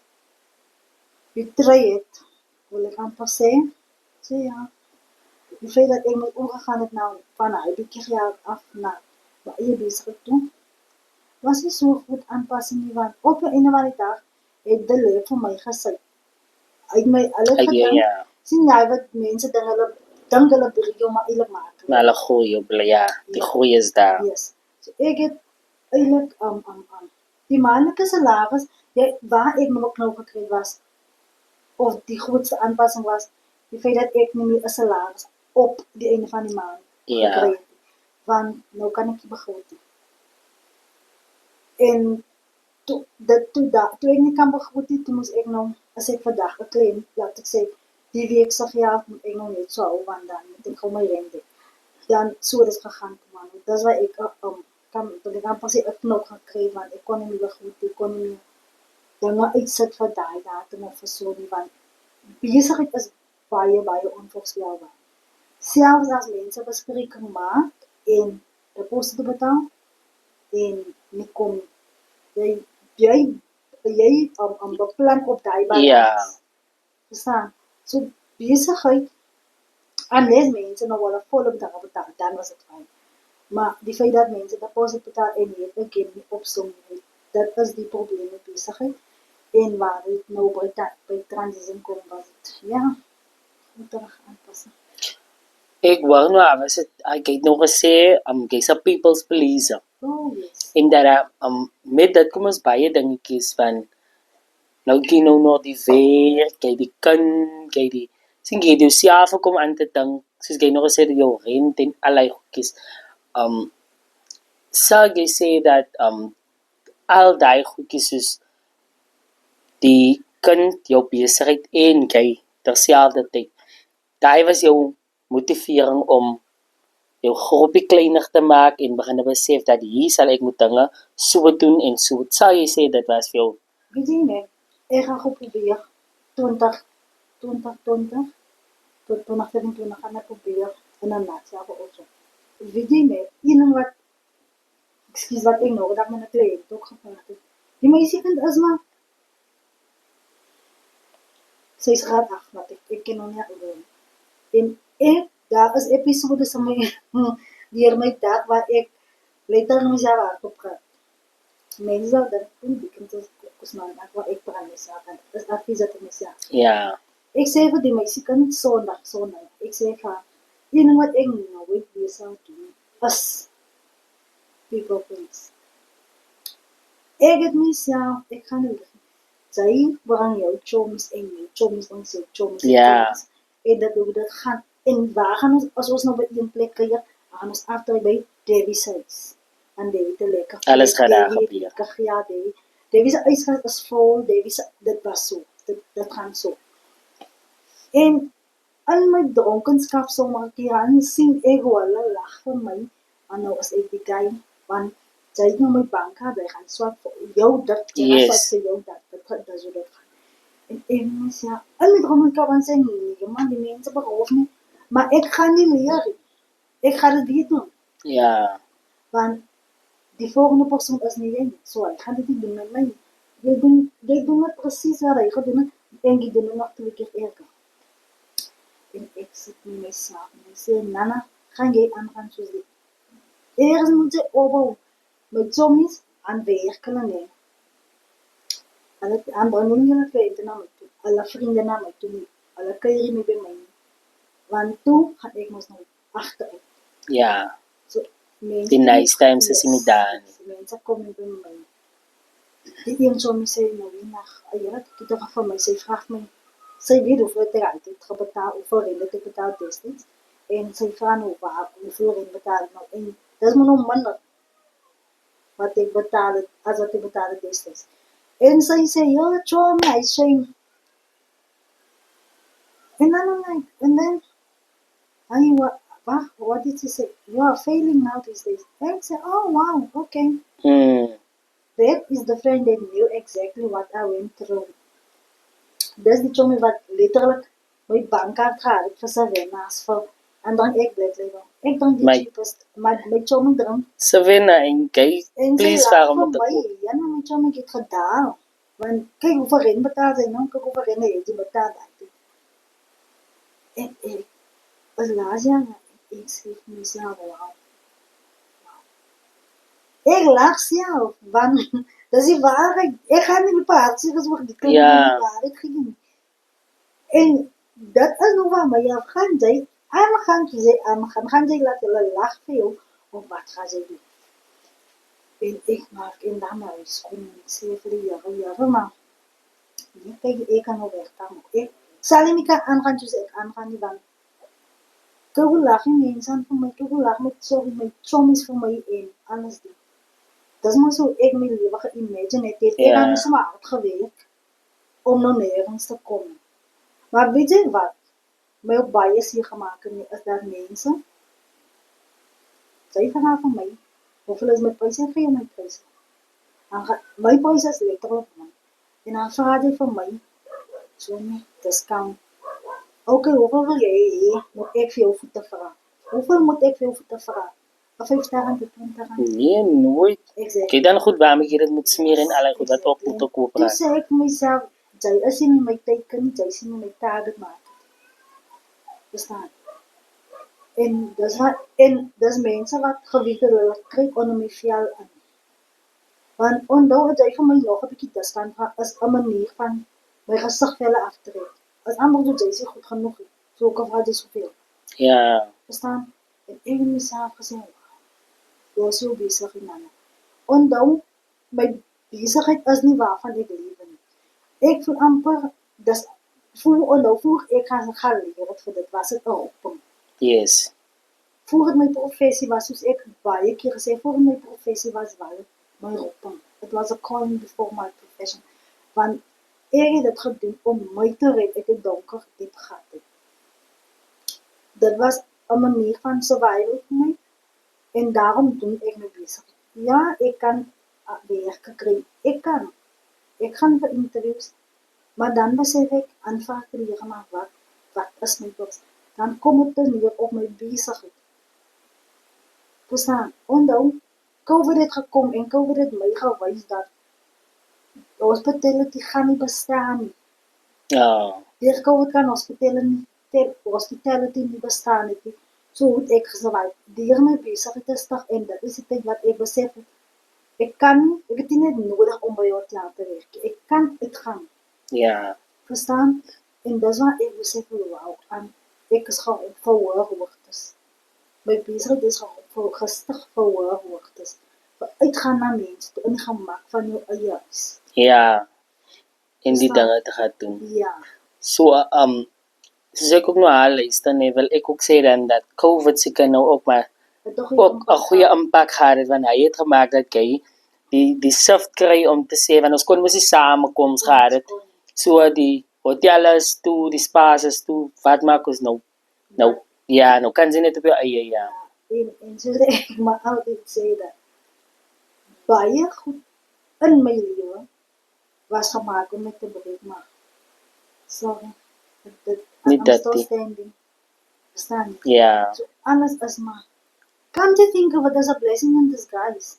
betray het, wil ek amper sê. So ja, die feit dat ek moet omgegaan het nou van hy bietjie geld af na my eie besigheid toe, was nie so goed aanpassing nie, want op 'n einde van die dag het die lewe vir my gesê. Uit my alle gedink, Ja. sien jy wat mense dink hulle breek jou maar eintlik maak. Maar hulle gooi op, ja, die gooi is daar. Yes. So ek het eintlik die maandelike salaris, waar ek nog nou gekry was, of die grootste aanpassing was, die feit dat ek nie meer 'n salaris op die einde van die maand gekry het. Want nou kan ek nie begroot nie. En toe ek nie kan begroot nie, toe moes ek nou, as ek vandag 'n kliënt, laat ek sê, die week se geld moet ek nog net so hou, want dan moet ek gou my rent hê. Dan so het dit gegaan, man. Dis waar ek wil ek amper sê 'n knop gekry, want ek kon nie meer begroot, ek kon nie meer dinge uitsit vir daai datum of vir so nie, want besigheid is baie onvoorspelbaar. Selfs as mense bespreking maak en deposito betaal en nie kom jy beplan op daai balans. Ja. Verstaan? So besigheid, unless mense nou wel 'n volle bedrag betaal, dan was dit fyn. Maar die feit dat mense deposit betaal en weet again nie opsom nie, dat is die probleem met besigheid. En waar dit nou by transition kom was dit, ja, moet terug aanpassen. Ek wou nou af, ek het nog gesê, jy's 'n people's pleaser. Oh yes. En dat met dit kom ons baie dingetjies van nou jy nou nog die weer, jy die kind, jy die sien jy jouself ook om aan te dink, soos jy nog gesê het jou rent en allerlei goedjies. Sal jy sê dat al daai goedjies soos die kind, jou besigheid en jy terselfdertyd, daai was jou motivering om jou groepie kleiner te maak en begin besef dat hier sal ek moet dinge so doen en so. Sal jy sê dit was vir jou? Weet jy net, ek gaan probeer 2020 tot 2025 gaan ek probeer in 'n nasionale auto. Weet jy net, een wat ekskuus wat ek nog dat my net kliënt ook gevraag het. Die meisiekind is maar sy is graad 8, wat ek ken hom nie oor. En daar is episodes van my deur my dag waar ek letterlik myself hardop gaan. Mense sal dan die kind is kusman waar ek praat myself en dis advies dat myself. Ja. Ek sê vir die meisiekind Sondag. Ek sê vir haar, een wat ek nooit weer sal doen is people please. Ek het myself, ek gaan nie lieg. Sy bring jou choms en my choms dan sy choms. Ja. En dat hoe dit gaan. En waar gaan ons, as ons nou by een plek kry, gaan ons afdry by Debbie's huis. En Debbie te lekker. Alles gaan daar gebeur. Ja, Debbie's yskas is vol, dit was so. Dit gaan so. En in my dronkenskap sommer keer sien ek hoe hulle lag vir my. En nou is ek die guy, want sy het nou my bankkaart, hy gaan swat vir jou dit, Yes. vir jou dat is hoe dit gaan. En ek mens ja, in my dronkenskap en sê, nee man, die mense beroof nie, maar ek gaan nie leer, ek gaan dit weer doen, Ja. want die volgende persoon is nie jy, so hy gaan dit nie doen met my, jy doen het precies wat hy gedoen het, en jy doen het nog 2 keer erger. En ek sit met myself, en ek sê, Nana, gaan jy aangaan soos dit? Ergens moet jy opbouw, met sommies aan werk hulle nie. Hulle aanbring nie hulle kliënte na my toe, hulle vriende na my toe nie, hulle kuier nie by my nie. Want toe gaan ek mos nou agteruit. Ja. So, mense, Die nice times is nie daar nie. Mense kom nie by my. Die een sommie sê nou die nag, ja, die dag van my, sy vraag my, sy weet hoeveel ek het gebetaal, hoeveel rente ek betaal destijds, en sy vraag nou hoeveel rente betaal ek nou, en dat is maar nog minder wat ek betaal het, as wat ek betaal het destijds. En sy sê, ja, Chom, hy sê, and then what did she say? You are failing now these days. And I said, oh wow, okay. That is the friend that knew exactly what I went through. Dis die chomie wat letterlik my bankkaart gehad het vir Savannah's vir, en dan ek blyk lekker. Ek dink die cheapest, maar my chomie drink. Savannah en jy, please waarom moet ek ook? Ja, my chomie het gedaal. Want kyk hoeveel rent betaal sy nou, kyk hoeveel rent het jy betaal daai. En ek was laas jaar, ek sê vir myself, wow. Ek lag self, want dis die waarheid. Ek gaan nie met paardsie gesprek, die kind die waarheid gegeen. En dat is nou waar my afgaan, jy gaan jy laat hulle lag vir jou, of wat gaan jy doen? En ek maak en dan my skoon, en ek sê vir die jare, maar kyk, ek kan nou wegtaan. Ek sal nie kan aangaan soos ek aangaan nie, want kyk hoe lag die mense aan vir my, kyk hoe lag met my chommies vir my en alles doen. Dat is maar so ek my lewe geimagine het. Ek het nie so maar hard gewerk om nou nergens te kom. Maar weet jy wat? My ook baie seer gemaak het, is dat mense sy vraag van my, hoeveel is my prijs? Ek gee jou my prijs. My prijs is letterlijk man. En dan vraag jy van my, so nie, discount. Ok, hoeveel wil jy hee? Moet ek vir jou voete vraag? Hoeveel moet ek vir jou voete vraag? 5 dagen tot 20 dagen? Nee, nooit. Kijk dan goed waarmee jy dit moet smeer en alle goed wat op moet koop. Toe sê ek myself, jy is nie my teiken, jy is nie my target market. Verstaan? En dis mense wat gewete hulle kry onder my vel in. Want onthou dat jy vir my nog 'n bietjie distant is 'n manier van my gesig velle af te trek. As amper doen jy se goed genoeg. So kan vat jy soveel. Ja. Verstaan? En ek het myself gesê, jy is so besig in manne. Onthou, my besigheid is nie waarvan ek lewe nie. Ek voel amper, voel ek gaan leer het vir dit, was het 'n roeping. Yes. Voor het my professie was, soos ek baie keer gesê, voor my professie was wel my roeping. It was a calling before my profession. Want ek het dit gedoen om my te red uit 'n donker diep gat. Dit was 'n manier van survival vir my en daarom doen ek my besig. Ja, ek kan werk kry. Ek gaan vir interviews, maar dan besef ek aanvaar te leer maar wat is my purpose? Dan kom dit neer op my besigheid. Verstaan? Onthou, COVID het gekom en COVID het my gewys dat hospitality gaan nie bestaan nie. Ja. Deur COVID kan hospitality nie bestaan nie. So het ek gesurvive. Deur my besigheid te stig en dit is die tyd wat ek besef het, ek het nie net nodig om by jou te laat werk. Ek kan uitgaan. Ja. Verstaan? En dis waar ek besef, wow, ek is geroep vir hoë hoogtes. My besigheid is gestig vir hoë hoogtes. Vir uitgaan na mense, in die gemak van jou eie huis. Ja. En die Verstaan? dinge te gaan doen. Ja. So, soos ek ook nou al luister, nee, wil ek ook sê dan dat COVID seker nou ook maar ook 'n goeie impak gehad het, want hy het gemaak dat jy die shift kry om te sê, want ons kon mos nie samekoms gehad het. So die hotelle is toe, die spas is toe, wat maak ons nou? Ja, nou kan jy net op jou eie, ja. En soos ek maar altyd sê dat baie goed in my lewe was gemaak om met te breek, maar sorry, Nie I'm dat still die- standing. Verstaan jy? Ja. So alles is maar, come to think of it as a blessing in disguise.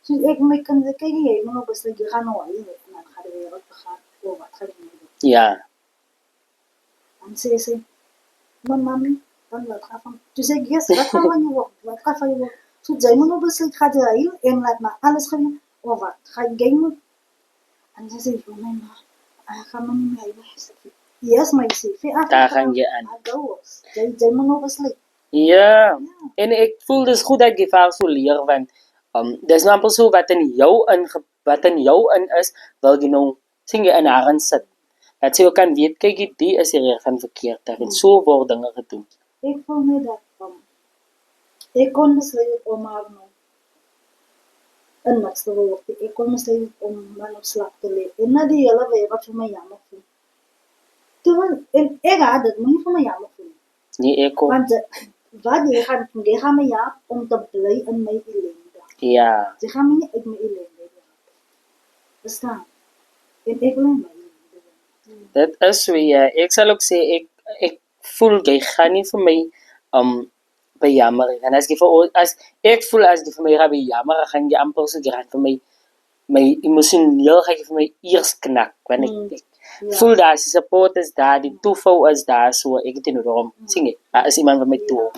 So ek my kinders, kyk jy moet nou besluit, jy gaan nou al en dan gaan jy weer opgegaan, wat gaan jy nou doen? Ja. Dan sê sy, maar mami, dan wat gaan van, toe sê ek, yes, wat gaan van jou word? So jy moet nou besluit, gaat jy huil en laat maar alles gaan, of wat, gaan jy moet, en sy sê, my ma, ek gaan maar nie meer huil. Yes, my sê, Daar gaan jy aan. Jy moet nou besluit. Ja. En ek voel dis goed dat jy vir so leer, want dis nou amper so wat in jou in is, wil jy nou sien jy in haar in sit. Dat jy ook kan weet, kyk die is die reg van verkeerd, en so word dinge gedoen. Ek voel net dat ek kon besluit om haar nou in niks te word. Ek kon besluit om my op slag te lê. En na die hele wêreld vir my jammer voel. En ek had dit nie vir my jammer voel. Nee, ek ook. Want wat jy gaan my ja om te bly in my ellende. Ja. Jy gaan my nie uit my ellende help. Verstaan? En ek wil my ellende. Dit is so, ja. Ek sal ook sê, ek voel, jy gaan nie vir my bejammer. En as ek voel as jy vir my gaan bejammer, gaan jy amper so, jy gaan vir my emosioneel, gaan jy vir my eers knak. Want ek voel daar, die support is daar, die toeval is daar, so ek het nie daarom, sien jy, daar is iemand van my toe,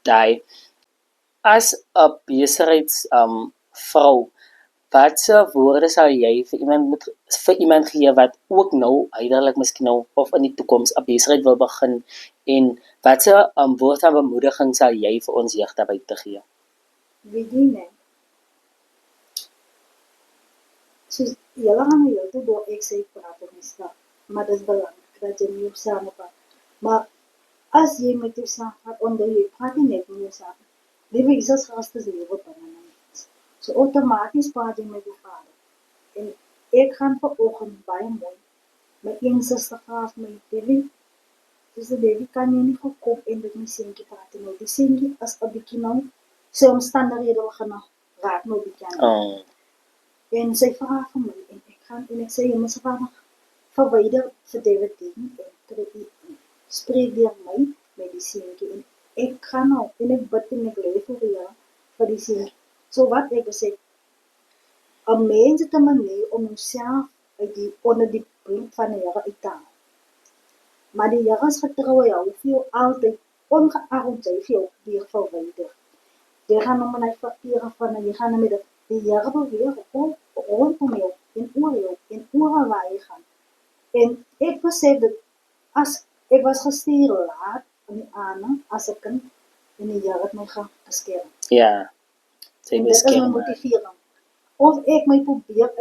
daar. As 'n besigheidsvrou, watse woorde sal jy vir iemand gee wat ook nou, uiteindelik miskien nou, of in die toekoms 'n besigheid wil begin, en watse woord van bemoediging sal jy vir ons jeug daarby te gee? Weet jy nie? Soos, julle gaan my jou toe door ek sê praat op my stap, maar dit is belangrik dat jy nie op saam praat. Maar as jy met jou saam praat, onder jy praat nie net met jou saam. Liewe Jesus Christus lewe binne my. So outomaties praat jy met jou Vader. En ek gaan vanoggend baie mooi my een suster vra vir my, baby, dus die baby kan jy nie gekom en met my seentjie praat nie. Die seentjie is 'n bietjie nou, sy omstandighede begin nou raak nou bietjie aan. En sy vra vir my, en ek sê, jy moet sy vader verwyder vir David Dean, en spreek deur my met die seentjie, en ek gaan nou, en ek bid en ek leef vir die seentjie. So wat ek sê, 'n mens het 'n manier om homself onder die bloed van die Here uit te haal. Maar die Here is getrou, hy hou vir jou altyd, ongeag jy vir jou weer verwyder. Jy gaan hom en hy verkeer van, en jy gaan hom met die Here beweeg rondom jou, en oor jou, en oor waar jy gaan. En ek besef dat, as ek was gestuur laat, in die aande, as 'n kind, en die Here het my beskerm. Ja, sy En dit is my beskermer. motivering. Of ek my probeer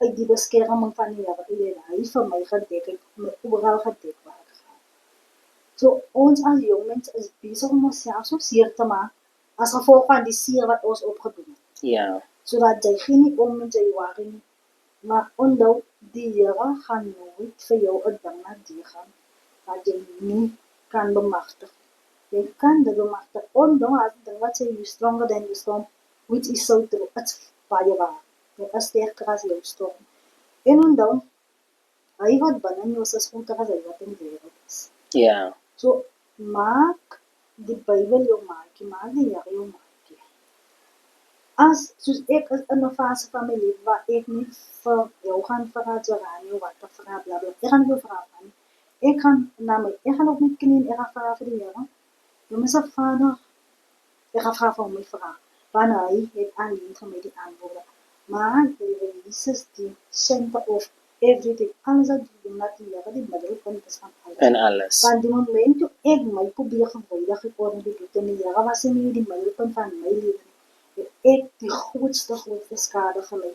uit die beskerming van die Here, en hy vir my gedek het, my oral gedek waar ek gaan. So, ons as jong mens is besig om onsself so seer te maak, as gevolg van die seer wat ons opgedoen het. Ja, Sodat jy geen nie om met jy worry nie. Maar onthou, die Here gaan nooit vir jou 'n ding laat gaan, wat jy nie kan bemagtig. Jy kan dit bemagtig. Onthou, as die ding wat sê, you stronger than the storm, which is so true. It's baie waar. Jy is sterker as jou storm. En onthou, hy wat binne jou is groter as hy wat in die wêreld is. ja, So, maak die Bybel jou maatjie, maak die Here jou maatjie. Soos ek is in 'n fase van my lewe waar ek nie vir jou gaan vra Joranio wat te vra, bla bla. Ek gaan nie jou vra van. Ek gaan op my knie en ek gaan vra vir die Here. Jy moet sê, Vader, ek gaan vra vir my vra. Wanneer hy het alleen vir my die antwoorde. Maar die Jesus, die center of everything, alles wat jy doen, dat die Here die middelpunt is van alles. en alles. Van die moment toe ek my probeer verwyder geworden die doet en die Here was nie die middelpunt van my lewe nie. Het ek die grootste skade gelei.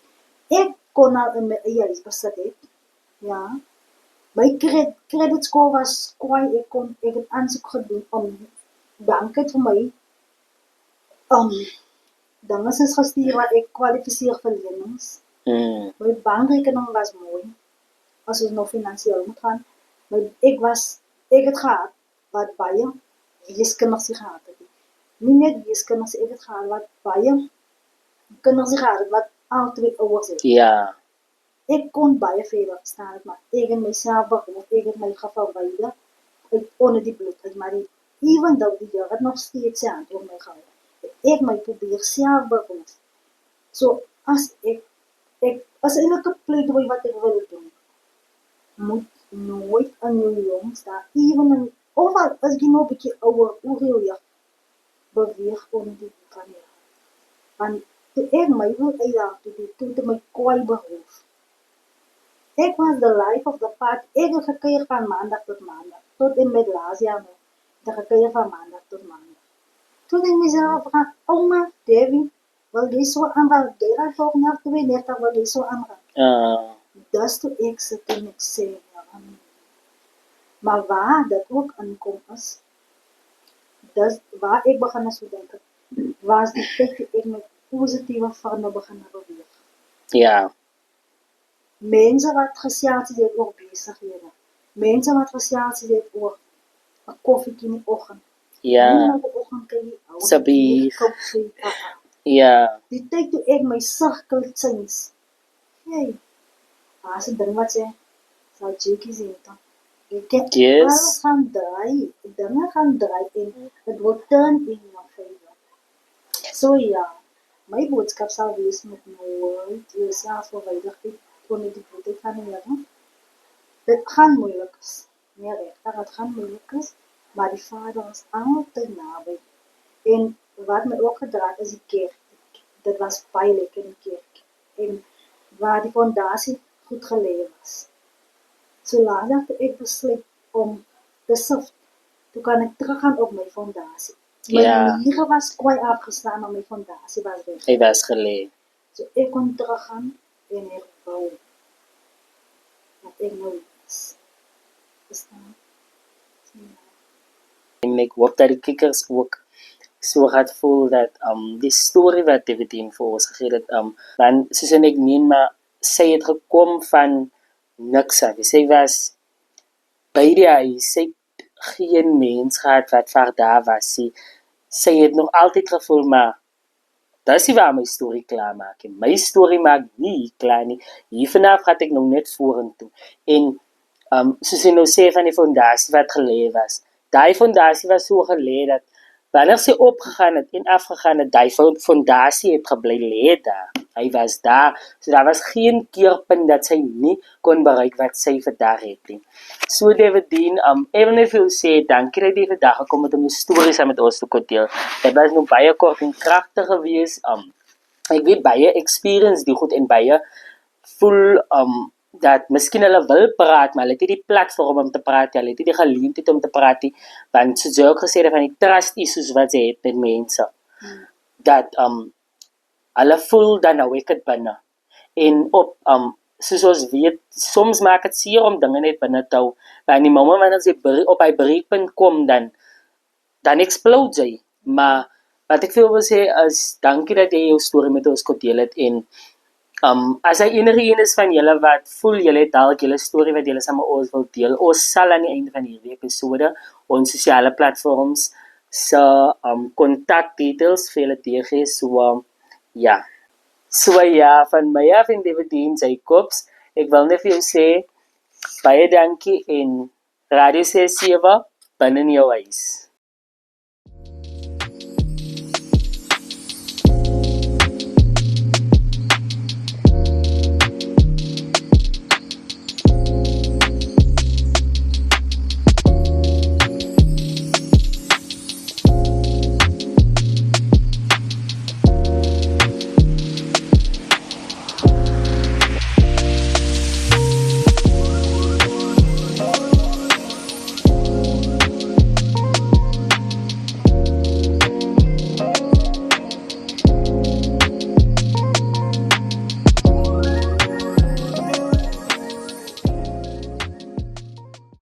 Ek kon al in my eie huis besit het. Ja. My credit score was kwaai. Ek het aansoek gedoen om bankheid vir my dinge is gestuur waar ek kwalifiseer vir lenings. My bankrekening was mooi. As ons nog finansiëel moet gaan. Maar ek het gehad wat baie weeskinders gehad het. Nie net weeskinders, ek het gehad wat baie kinders gehad het wat al twee ouers het. Ja, Ek kon baie verder staan het, maar ek het myself behoef, ek het my verwyder uit onder die bloed uit, maar even though die Here het nog steeds sy hand op my gehou. Ek my probeer self behoef. So, as eintlik 'n pleidooi wat ek wil doen, moet nooit aan jou jongs daar, of as jy nog 'n bietjie ouer, hoe jy beweeg onder die bloed van die Here. Want toe ek my wil uitdaag, toe het my kwaai behoef. Ek was the life of the party. Ek het gekuier van maandag tot maandag. Tot en met laas jaar nog. Ek het gekuier van maandag tot maandag. Toen ik mezelf vraag, oma, Debbie, wil jy so aangaan? Jy gaan volgende jaar 32, wil jy so aangaan? Dus toen ik zit en ik zei, ja, maar waar dat ook aankom is, dus waar ik begon te denken, was die tijd dat ik met positieve vormen begon te bewegen. ja, Mense wat gesels het oor besighede. Mense wat gesels het oor 'n koffietjie in die oggend. ja, Nie in die oggend kan jy ou. Sabief. Koffie. ja, Die tyd toe ek my sirkel sins. Hey. As 'n ding wat sê, sal jy sien dan. Yes. Alles gaan draai. Dinge gaan draai en het word turn in your favor. So ja, my boodskap sal wees met nooit jouself verwyder onder die bloed van die Here. Dit gaan moeilik is. Nee, regtig, dit gaan moeilik is, maar die Vader is altyd naby. En wat my ook gedra is die kerk. Dit was baie lekker in die kerk. En waar die fondasie goed gelê was. So laat ek besluit om te sift, toe kan ek teruggaan op my fondasie. My mure was kwaai afgeslaan, maar my fondasie was weg. hy was gelê. So ek kon teruggaan en herbou. Wat ek nou is. Verstaan? En ek hoop dat die kikkers ook so gaat voel dat die storie wat Davidine vir ons gegee het, dan soos en ek meen, maar sy het gekom van niks af. Sy was by die huis, sy het geen mens gehad wat vir daar was. Sy het nog altyd gevoel, maar dis nie waar my storie klaar maak. My storie maak nie klaar nie. Hier vanaf gaat ek nou net vorentoe. En soos jy nou sê van die fondasie wat gelê was, daai fondasie was so gelê dat wanneer sy opgegaan het en afgegaan het, daai fondasie het gebly lê daar. hy was daar. So daar was geen keerpunt dat sy nie kon bereik wat sy vandag het nie. So Davidine, ek wil net vir jou sê, dankie dat jy vandag gekom het om 'n storie saam met ons te kon deel. Dit was nog baie kort en kragtig geweest. Ek weet baie experience die goed en baie voel dat miskien hulle wil praat, maar hulle het nie die platform om te praat, hulle het nie die geleentheid om te praat nie, want soos jy ook gesê het van die trust issues wat sy het met mense, dat hulle voel dan nou ek het binne. En op soos ons weet, soms maak dit seer om dinge net binne te hou, want die moment wanneer sy op hy breekpunt kom, dan explode sy. Maar wat ek wil sê is, dankie dat jy jou storie met ons kon deel het, en as hy enige een is van julle wat voel julle het dalk julle storie wat julle saam met ons wil deel, ons sal aan die einde van hierdie episode ons sosiale platforms se kontak details vir julle deurgee, so ja. So ja, van my af en Davidine Jacobs, ek wil net vir jou sê, baie dankie en Radio C7 binne in jou huis.